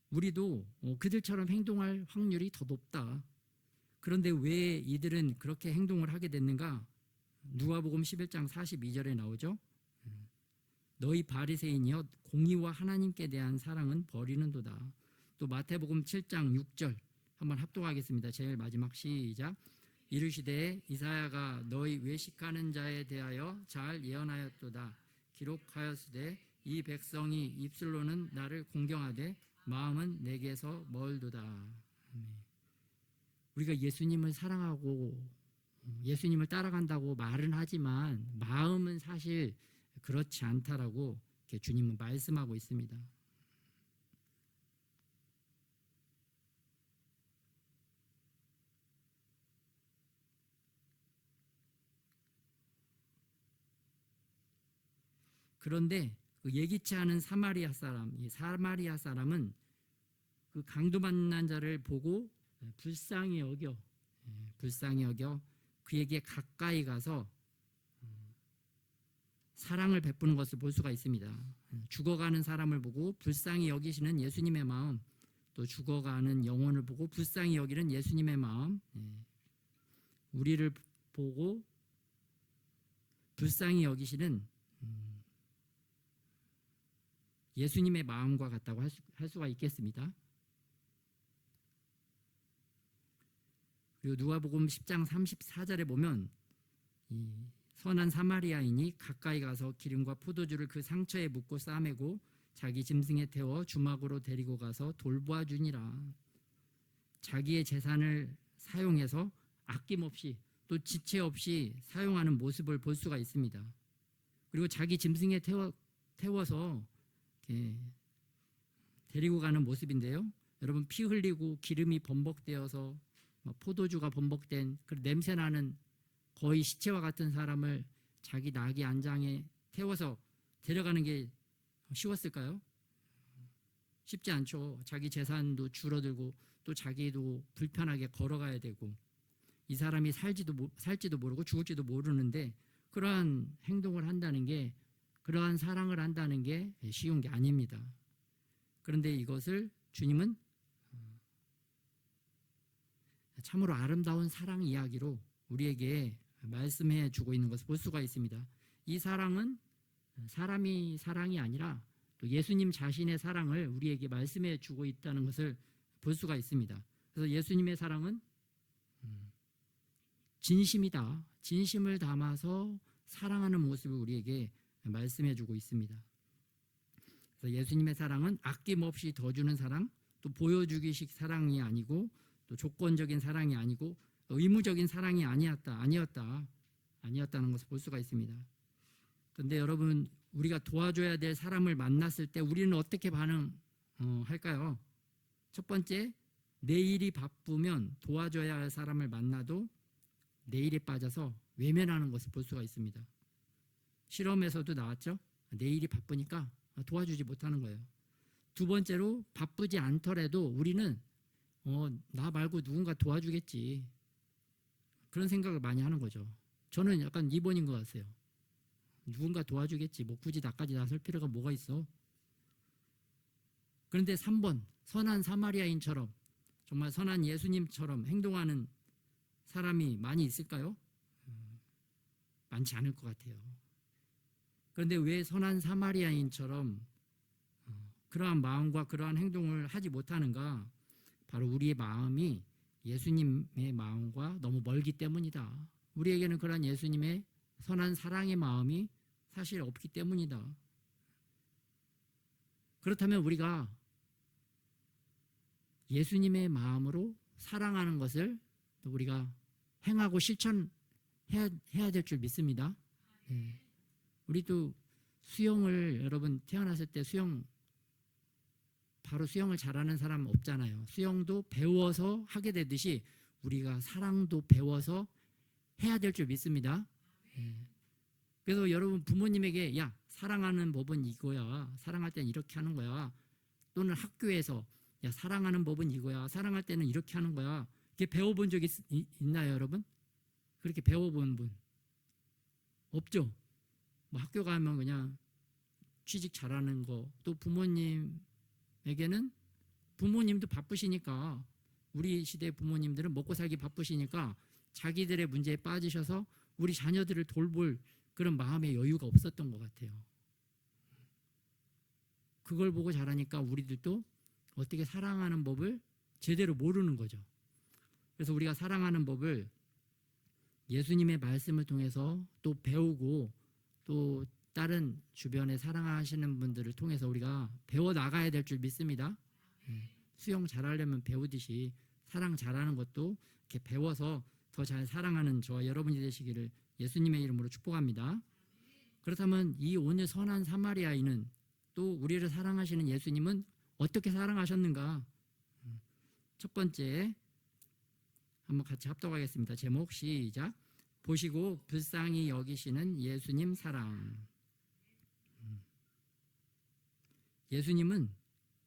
Speaker 2: 우리도 그들처럼 행동할 확률이 더 높다. 그런데 왜 이들은 그렇게 행동을 하게 됐는가? 누가복음 11장 42절에 나오죠. 너희 바리새인이여 공의와 하나님께 대한 사랑은 버리는도다. 또 마태복음 7장 6절 한번 합독하겠습니다. 제일 마지막 시작. 이르시되 이사야가 너희 외식하는 자에 대하여 잘 예언하였도다. 기록하였으되 이 백성이 입술로는 나를 공경하되 마음은 내게서 멀도다. 우리가 예수님을 사랑하고 예수님을 따라간다고 말은 하지만 마음은 사실 그렇지 않다라고 주님은 말씀하고 있습니다. 그런데 그 예기치 않은 사마리아 사람, 이 사마리아 사람은 그 강도 만난 자를 보고 불쌍히 여겨 그에게 가까이 가서 사랑을 베푸는 것을 볼 수가 있습니다. 죽어가는 사람을 보고 불쌍히 여기시는 예수님의 마음, 또 죽어가는 영혼을 보고 불쌍히 여기는 예수님의 마음, 우리를 보고 불쌍히 여기시는 예수님의 마음과 같다고 할 수가 있겠습니다. 그리고 누가복음 10장 34절에 보면 이 선한 사마리아인이 가까이 가서 기름과 포도주를 그 상처에 묻고 싸매고 자기 짐승에 태워 주막으로 데리고 가서 돌보아 주니라. 자기의 재산을 사용해서 아낌없이 또 지체 없이 사용하는 모습을 볼 수가 있습니다. 그리고 자기 짐승에 태워서 데리고 가는 모습인데요. 여러분, 피 흘리고 기름이 범벅되어서 포도주가 범벅된 그 냄새나는 거의 시체와 같은 사람을 자기 나귀 안장에 태워서 데려가는 게 쉬웠을까요? 쉽지 않죠. 자기 재산도 줄어들고 또 자기도 불편하게 걸어가야 되고 이 사람이 살지도 모르고 죽을지도 모르는데 그러한 행동을 한다는 게, 그러한 사랑을 한다는 게 쉬운 게 아닙니다. 그런데 이것을 주님은 참으로 아름다운 사랑 이야기로 우리에게 말씀해 주고 있는 것을 볼 수가 있습니다. 이 사랑은 사랑이 아니라 또 예수님 자신의 사랑을 우리에게 말씀해 주고 있다는 것을 볼 수가 있습니다. 그래서 예수님의 사랑은 진심이다. 진심을 담아서 사랑하는 모습을 우리에게 말씀해 주고 있습니다. 그래서 예수님의 사랑은 아낌없이 더 주는 사랑, 또 보여주기식 사랑이 아니고 또 조건적인 사랑이 아니고 의무적인 사랑이 아니었다는 것을 볼 수가 있습니다. 근데 여러분, 우리가 도와줘야 될 사람을 만났을 때 우리는 어떻게 반응할까요? 첫 번째, 내일이 바쁘면 도와줘야 할 사람을 만나도 내일에 빠져서 외면하는 것을 볼 수가 있습니다. 실험에서도 나왔죠? 내일이 바쁘니까 도와주지 못하는 거예요. 두 번째로, 바쁘지 않더라도 우리는 나 말고 누군가 도와주겠지, 그런 생각을 많이 하는 거죠. 저는 약간 2번인 것 같아요. 누군가 도와주겠지, 뭐 굳이 나까지 나설 필요가 뭐가 있어. 그런데 3번, 선한 사마리아인처럼, 정말 선한 예수님처럼 행동하는 사람이 많이 있을까요? 많지 않을 것 같아요. 그런데 왜 선한 사마리아인처럼 그러한 마음과 그러한 행동을 하지 못하는가? 바로 우리의 마음이 예수님의 마음과 너무 멀기 때문이다. 우리에게는 그러한 예수님의 선한 사랑의 마음이 사실 없기 때문이다. 그렇다면 우리가 예수님의 마음으로 사랑하는 것을 우리가 행하고 실천해야 될 줄 믿습니다. 우리도 수영을, 여러분 태어났을 때 바로 수영을 잘하는 사람 없잖아요. 수영도 배워서 하게 되듯이 우리가 사랑도 배워서 해야 될 줄 믿습니다. 그래서 여러분, 부모님에게 야, 사랑하는 법은 이거야, 사랑할 때는 이렇게 하는 거야, 또는 학교에서 야, 사랑하는 법은 이거야, 사랑할 때는 이렇게 하는 거야, 이렇게 배워본 적 있나요, 여러분? 그렇게 배워본 분 없죠? 뭐 학교 가면 그냥 취직 잘하는 거, 또 부모님에게는, 부모님도 바쁘시니까, 우리 시대 부모님들은 먹고 살기 바쁘시니까 자기들의 문제에 빠지셔서 우리 자녀들을 돌볼 그런 마음의 여유가 없었던 것 같아요. 그걸 보고 자라니까 우리들도 어떻게 사랑하는 법을 제대로 모르는 거죠. 그래서 우리가 사랑하는 법을 예수님의 말씀을 통해서 또 배우고, 또 다른 주변에 사랑하시는 분들을 통해서 우리가 배워 나가야 될 줄 믿습니다. 수영 잘하려면 배우듯이 사랑 잘하는 것도 이렇게 배워서 더 잘 사랑하는 저와 여러분이 되시기를 예수님의 이름으로 축복합니다. 그렇다면 이 오늘 선한 사마리아인은, 또 우리를 사랑하시는 예수님은 어떻게 사랑하셨는가? 첫 번째, 한번 같이 합독하겠습니다. 제목 시작. 보시고 불쌍히 여기시는 예수님 사랑. 예수님은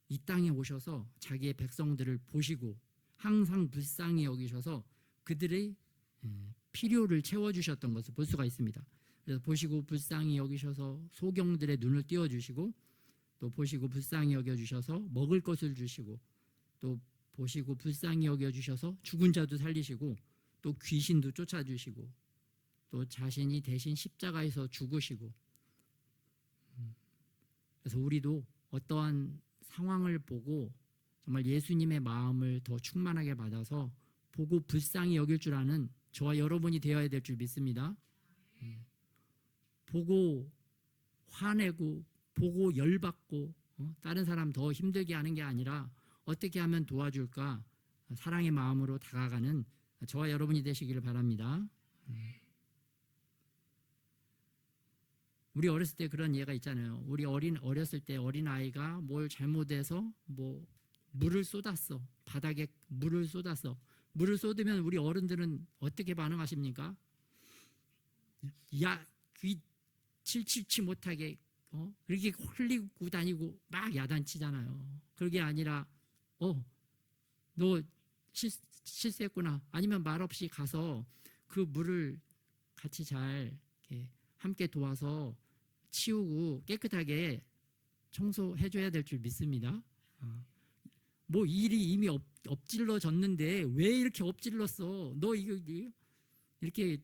Speaker 2: 이 땅에 오셔서 자기의 백성들을 보시고 항상 불쌍히 여기셔서 그들의 필요를 채워주셨던 것을 볼 수가 있습니다. 그래서 보시고 불쌍히 여기셔서 소경들의 눈을 띄워주시고, 또 보시고 불쌍히 여겨주셔서 먹을 것을 주시고, 또 보시고 불쌍히 여겨주셔서 죽은 자도 살리시고, 또 귀신도 쫓아주시고, 또 자신이 대신 십자가에서 죽으시고. 그래서 우리도 어떠한 상황을 보고 정말 예수님의 마음을 더 충만하게 받아서 보고 불쌍히 여길 줄 아는 저와 여러분이 되어야 될 줄 믿습니다. 보고 화내고 보고 열받고 다른 사람 더 힘들게 하는 게 아니라 어떻게 하면 도와줄까, 사랑의 마음으로 다가가는 저와 여러분이 되시기를 바랍니다. 우리 어렸을 때 그런 예가 있잖아요. 우리 어렸을 때 어린아이가 뭘 잘못해서 뭐 물을 쏟았어. 바닥에 물을 쏟았어. 물을 쏟으면 우리 어른들은 어떻게 반응하십니까? 야, 칠칠치 못하게 그렇게 흘리고 다니고 막 야단치잖아요. 그게 아니라 너 실수했구나, 아니면 말없이 가서 그 물을 같이 잘 이렇게 함께 도와서 치우고 깨끗하게 청소해줘야 될 줄 믿습니다. 뭐 일이 이미 엎질러졌는데 왜 이렇게 엎질렀어? 너 이거 이렇게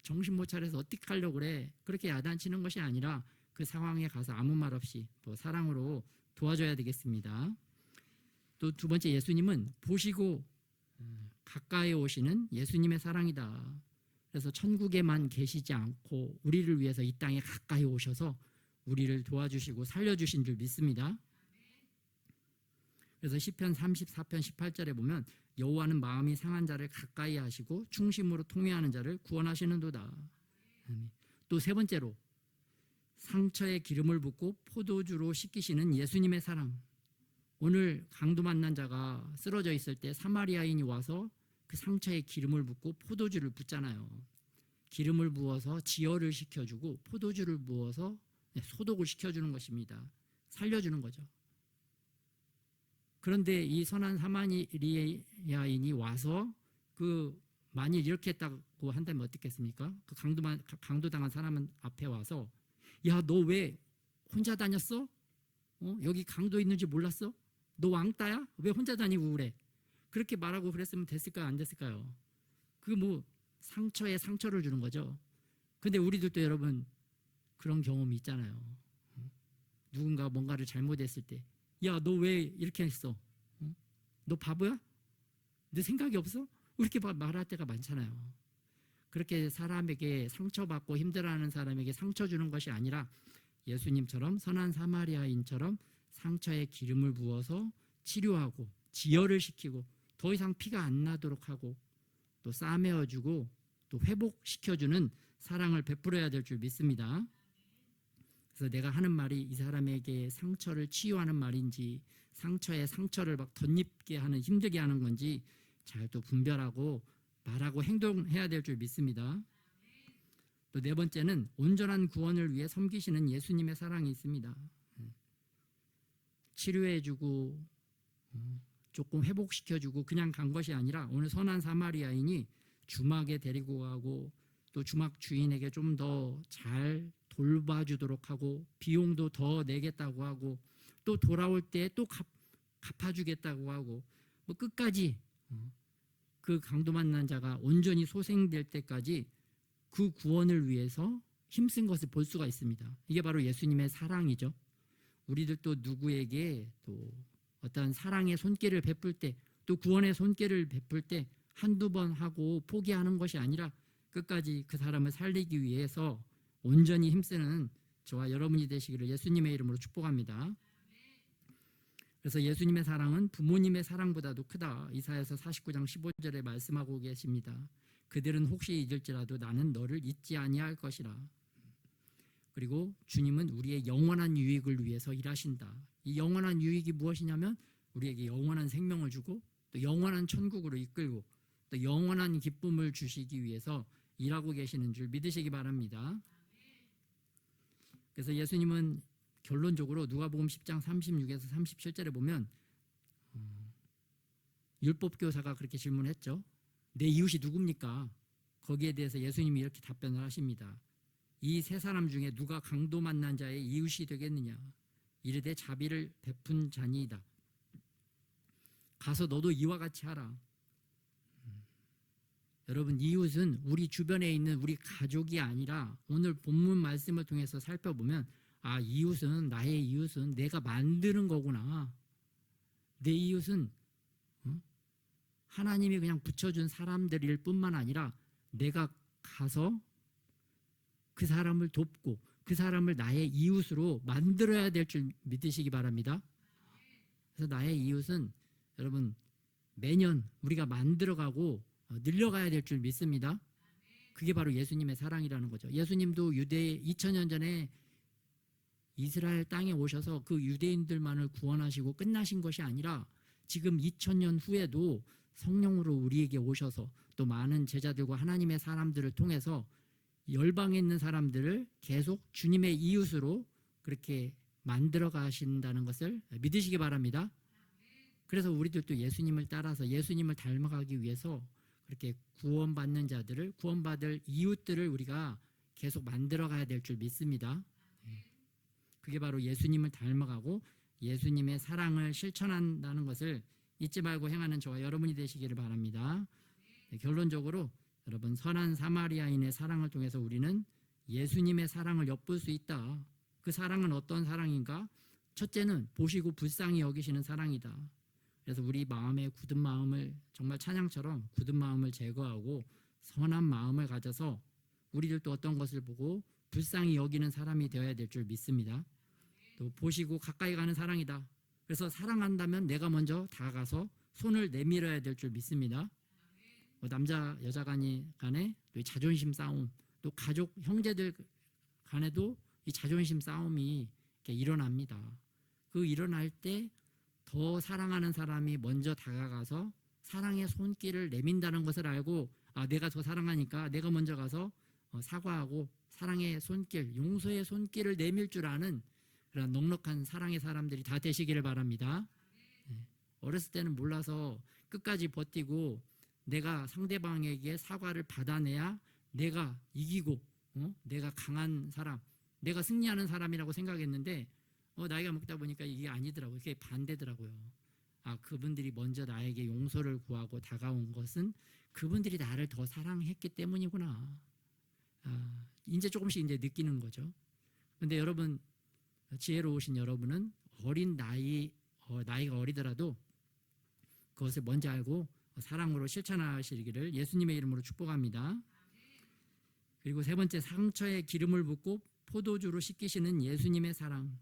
Speaker 2: 정신 못 차려서 어떻게 하려고 그래? 그렇게 야단치는 것이 아니라 그 상황에 가서 아무 말 없이 또 사랑으로 도와줘야 되겠습니다. 또 두 번째, 예수님은 보시고 가까이 오시는 예수님의 사랑이다. 그래서 천국에만 계시지 않고 우리를 위해서 이 땅에 가까이 오셔서 우리를 도와주시고 살려주신 줄 믿습니다. 그래서 시편 34편 18절에 보면 여호와는 마음이 상한 자를 가까이 하시고 충심으로 통회하는 자를 구원하시는도다. 또 세 번째로, 상처에 기름을 붓고 포도주로 씻기시는 예수님의 사랑. 오늘 강도 만난 자가 쓰러져 있을 때 사마리아인이 와서 그 상처에 기름을 붓고 포도주를 붓잖아요. 기름을 부어서 지혈을 시켜주고 포도주를 부어서 소독을 시켜주는 것입니다. 살려주는 거죠. 그런데 이 선한 사마리아인이 와서 만일 이렇게 했다고 한다면 어떻겠습니까? 그 강도당한 사람은 앞에 와서 야, 너 왜 혼자 다녔어? 여기 강도 있는지 몰랐어? 너 왕따야? 왜 혼자 다니고 그래? 그렇게 말하고 그랬으면 됐을까요? 안 됐을까요? 상처에 상처를 주는 거죠. 근데 우리들도 여러분 그런 경험이 있잖아요. 누군가 뭔가를 잘못했을 때 야, 너 왜 이렇게 했어? 너 바보야? 너 생각이 없어? 이렇게 말할 때가 많잖아요. 그렇게 사람에게 상처받고 힘들어하는 사람에게 상처 주는 것이 아니라 예수님처럼 선한 사마리아인처럼 상처에 기름을 부어서 치료하고 지혈을 시키고 더 이상 피가 안 나도록 하고 또 싸매어주고 또 회복시켜주는 사랑을 베풀어야 될 줄 믿습니다. 그래서 내가 하는 말이 이 사람에게 상처를 치유하는 말인지 상처에 상처를 막 덧입게 하는 힘들게 하는 건지 잘 또 분별하고 말하고 행동해야 될 줄 믿습니다. 또 네 번째는 온전한 구원을 위해 섬기시는 예수님의 사랑이 있습니다. 치료해주고 조금 회복시켜주고 그냥 간 것이 아니라 오늘 선한 사마리아인이 주막에 데리고 가고 또 주막 주인에게 좀 더 잘 돌봐주도록 하고 비용도 더 내겠다고 하고 또 돌아올 때 또 갚아주겠다고 하고 끝까지 그 강도 만난 자가 온전히 소생될 때까지 그 구원을 위해서 힘쓴 것을 볼 수가 있습니다. 이게 바로 예수님의 사랑이죠. 우리들도 누구에게 또 어떤 사랑의 손길을 베풀 때 또 구원의 손길을 베풀 때 한두 번 하고 포기하는 것이 아니라 끝까지 그 사람을 살리기 위해서 온전히 힘쓰는 저와 여러분이 되시기를 예수님의 이름으로 축복합니다. 그래서 예수님의 사랑은 부모님의 사랑보다도 크다. 이사야서 49장 15절에 말씀하고 계십니다. 그들은 혹시 잊을지라도 나는 너를 잊지 아니할 것이라. 그리고 주님은 우리의 영원한 유익을 위해서 일하신다. 이 영원한 유익이 무엇이냐면 우리에게 영원한 생명을 주고 또 영원한 천국으로 이끌고 또 영원한 기쁨을 주시기 위해서 일하고 계시는 줄 믿으시기 바랍니다. 그래서 예수님은 결론적으로 누가복음 10장 36에서 37절에 보면 율법교사가 그렇게 질문했죠. 내 이웃이 누굽니까? 거기에 대해서 예수님이 이렇게 답변을 하십니다. 이 세 사람 중에 누가 강도 만난 자의 이웃이 되겠느냐? 이르되 자비를 베푼 자니이다. 가서 너도 이와 같이 하라. 여러분, 이웃은 우리 주변에 있는 우리 가족이 아니라 오늘 본문 말씀을 통해서 살펴보면 이웃은 나의 이웃은 내가 만드는 거구나. 내 이웃은 하나님이 그냥 붙여준 사람들일 뿐만 아니라 내가 가서 그 사람을 돕고 그 사람을 나의 이웃으로 만들어야 될 줄 믿으시기 바랍니다. 그래서 나의 이웃은 여러분 매년 우리가 만들어가고 늘려가야 될 줄 믿습니다. 그게 바로 예수님의 사랑이라는 거죠. 예수님도 유대 2000년 전에 이스라엘 땅에 오셔서 그 유대인들만을 구원하시고 끝나신 것이 아니라 지금 2000년 후에도 성령으로 우리에게 오셔서 또 많은 제자들과 하나님의 사람들을 통해서 열방에 있는 사람들을 계속 주님의 이웃으로 그렇게 만들어 가신다는 것을 믿으시기 바랍니다. 그래서 우리들도 예수님을 따라서 예수님을 닮아가기 위해서 그렇게 구원받는 자들을 구원받을 이웃들을 우리가 계속 만들어 가야 될 줄 믿습니다. 그게 바로 예수님을 닮아가고 예수님의 사랑을 실천한다는 것을 잊지 말고 행하는 저와 여러분이 되시기를 바랍니다. 결론적으로 여러분 선한 사마리아인의 사랑을 통해서 우리는 예수님의 사랑을 엿볼 수 있다. 그 사랑은 어떤 사랑인가? 첫째는 보시고 불쌍히 여기시는 사랑이다. 그래서 우리 마음의 굳은 마음을 정말 찬양처럼 굳은 마음을 제거하고 선한 마음을 가져서 우리들도 어떤 것을 보고 불쌍히 여기는 사람이 되어야 될 줄 믿습니다. 또 보시고 가까이 가는 사랑이다. 그래서 사랑한다면 내가 먼저 다가가서 손을 내밀어야 될 줄 믿습니다. 남자 여자 간에 또 자존심 싸움 또 가족 형제들 간에도 이 자존심 싸움이 이렇게 일어납니다. 그 일어날 때 더 사랑하는 사람이 먼저 다가가서 사랑의 손길을 내민다는 것을 알고 내가 더 사랑하니까 내가 먼저 가서 사과하고 사랑의 손길, 용서의 손길을 내밀 줄 아는 그런 넉넉한 사랑의 사람들이 다 되시기를 바랍니다. 어렸을 때는 몰라서 끝까지 버티고 내가 상대방에게 사과를 받아내야 내가 이기고 내가 강한 사람, 내가 승리하는 사람이라고 생각했는데 나이가 먹다 보니까 이게 아니더라고요. 그게 반대더라고요. 그분들이 먼저 나에게 용서를 구하고 다가온 것은 그분들이 나를 더 사랑했기 때문이구나. 이제 조금씩 이제 느끼는 거죠. 근데 여러분, 지혜로우신 여러분은 어린 나이가 어리더라도 그것을 먼저 알고 사랑으로 실천하시기를 예수님의 이름으로 축복합니다. 그리고 세 번째, 상처에 기름을 붓고 포도주로 씻기시는 예수님의 사랑.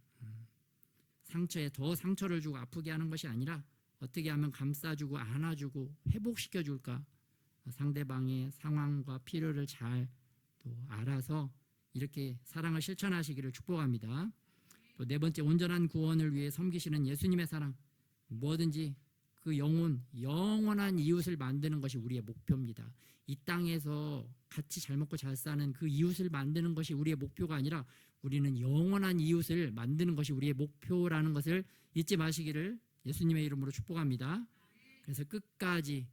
Speaker 2: 상처에 더 상처를 주고 아프게 하는 것이 아니라 어떻게 하면 감싸주고 안아주고 회복시켜줄까? 상대방의 상황과 필요를 잘 또 알아서 이렇게 사랑을 실천하시기를 축복합니다. 또 네 번째, 온전한 구원을 위해 섬기시는 예수님의 사랑. 뭐든지 그 영원한 이웃을 만드는 것이 우리의 목표입니다. 이 땅에서 같이 잘 먹고 잘 사는 그 이웃을 만드는 것이 우리의 목표가 아니라 우리는 영원한 이웃을 만드는 것이 우리의 목표라는 것을 잊지 마시기를 예수님의 이름으로 축복합니다. 그래서 끝까지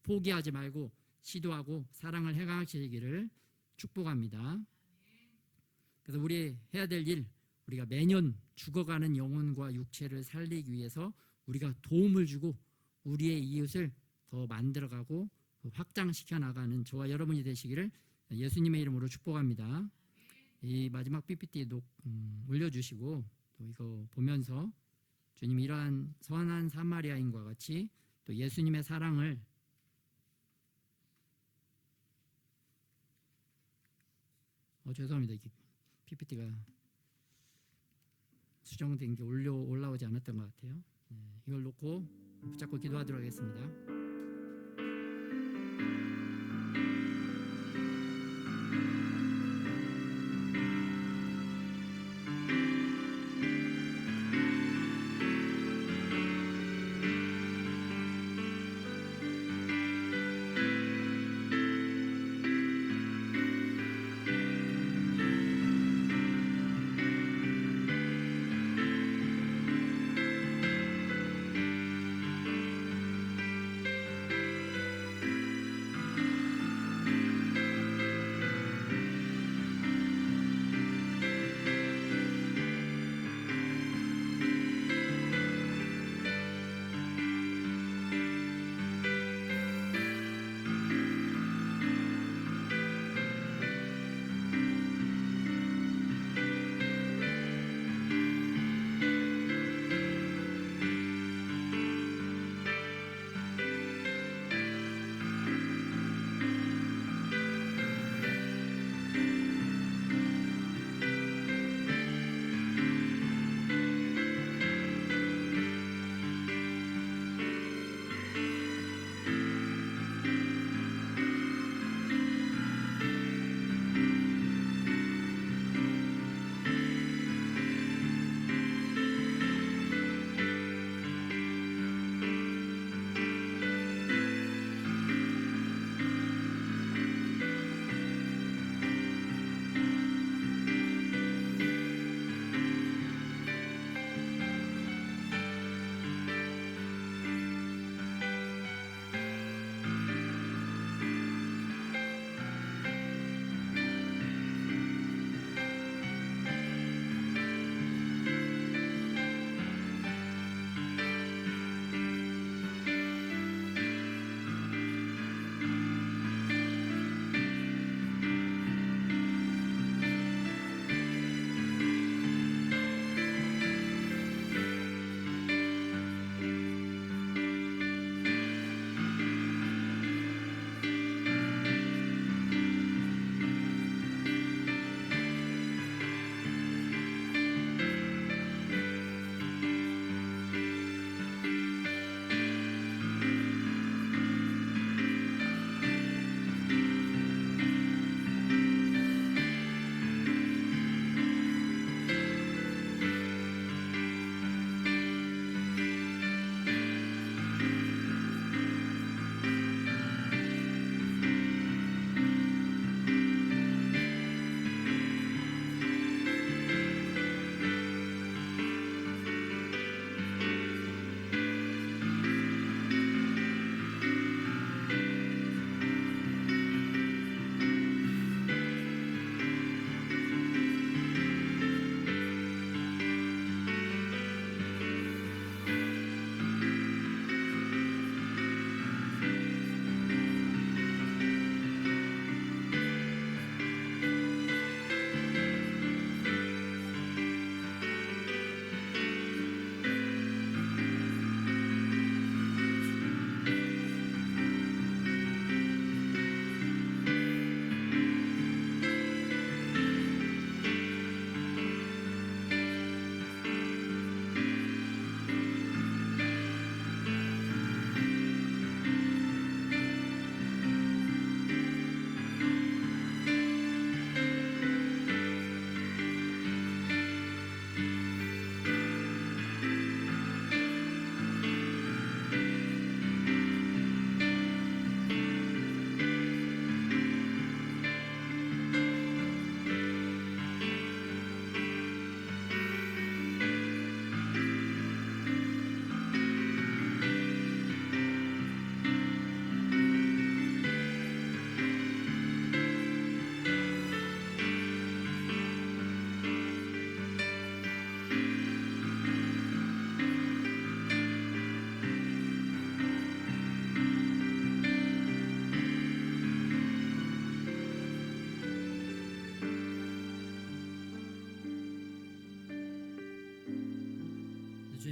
Speaker 2: 포기하지 말고 시도하고 사랑을 해가시기를 축복합니다. 그래서 우리 해야 될 일, 우리가 매년 죽어가는 영혼과 육체를 살리기 위해서 우리가 도움을 주고 우리의 이웃을 더 만들어가고 확장시켜 나가는 저와 여러분이 되시기를 예수님의 이름으로 축복합니다. 이 마지막 PPT 올려주시고 또 이거 보면서 주님 이러한 선한 사마리아인과 같이 또 예수님의 사랑을 죄송합니다. 이게 PPT가 수정된 게 올라오지 않았던 것 같아요. 이걸 놓고 붙잡고 기도하도록 하겠습니다.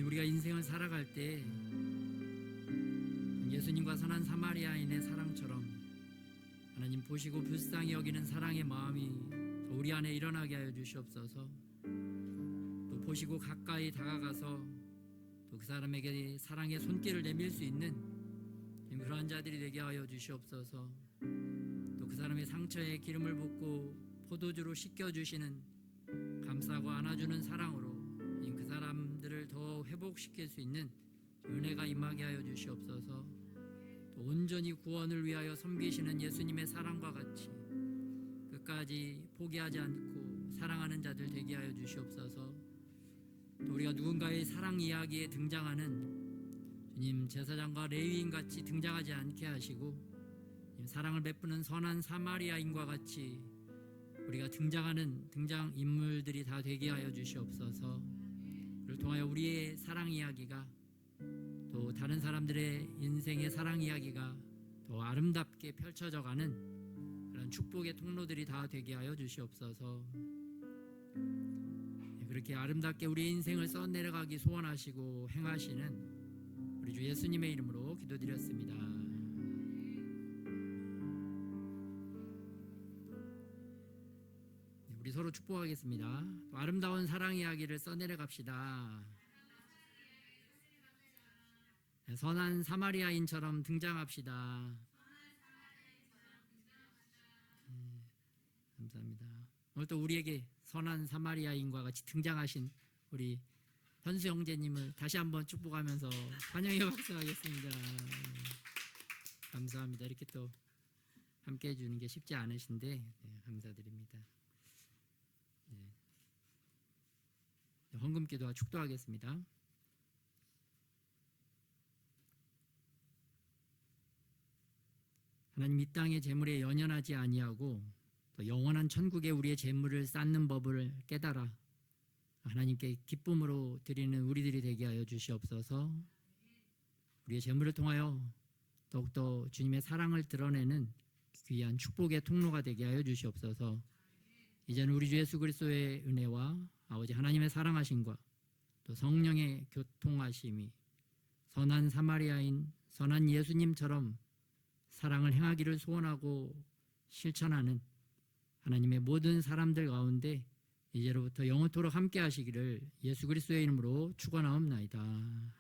Speaker 2: 우리가 인생을 살아갈 때 예수님과 선한 사마리아인의 사랑처럼 하나님 보시고 불쌍히 여기는 사랑의 마음이 우리 안에 일어나게 하여 주시옵소서. 또 보시고 가까이 다가가서 또 그 사람에게 사랑의 손길을 내밀 수 있는 그러한 자들이 되게 하여 주시옵소서. 또 그 사람의 상처에 기름을 붓고 포도주로 씻겨주시는 감싸고 안아주는 사랑으로 그 사람들을 더 회복시킬 수 있는 은혜가 임하게 하여 주시옵소서. 또 온전히 구원을 위하여 섬기시는 예수님의 사랑과 같이 끝까지 포기하지 않고 사랑하는 자들 되게 하여 주시옵소서. 또 우리가 누군가의 사랑 이야기에 등장하는 주님 제사장과 레위인 같이 등장하지 않게 하시고 사랑을 베푸는 선한 사마리아인과 같이 우리가 등장하는 등장 인물들이 다 되게 하여 주시옵소서. 그를 통하여 우리의 사랑 이야기가 또 다른 사람들의 인생의 사랑 이야기가 더 아름답게 펼쳐져가는 그런 축복의 통로들이 다 되게 하여 주시옵소서. 그렇게 아름답게 우리의 인생을 써내려가기 소원하시고 행하시는 우리 주 예수님의 이름으로 기도드렸습니다. 우리 서로 축복하겠습니다. 또 아름다운 사랑 이야기를 써내려 갑시다. 선한 사마리아인처럼 등장합시다. 감사합니다. 오늘 또 우리에게 선한 사마리아인과 같이 등장하신 우리 현수 형제님을 다시 한번 축복하면서 환영의 박수하겠습니다. 감사합니다. 이렇게 또 함께 해주는 게 쉽지 않으신데 감사드립니다. 헌금 기도와 축도하겠습니다. 하나님, 이 땅의 재물에 연연하지 아니하고 또 영원한 천국에 우리의 재물을 쌓는 법을 깨달아 하나님께 기쁨으로 드리는 우리들이 되게 하여 주시옵소서. 우리의 재물을 통하여 더욱더 주님의 사랑을 드러내는 귀한 축복의 통로가 되게 하여 주시옵소서. 이제는 우리 주 예수 그리스도의 은혜와 아버지 하나님의 사랑하심과 또 성령의 교통하심이 선한 사마리아인 선한 예수님처럼 사랑을 행하기를 소원하고 실천하는 하나님의 모든 사람들 가운데 이제로부터 영원토록 함께 하시기를 예수 그리스도의 이름으로 축원하옵나이다.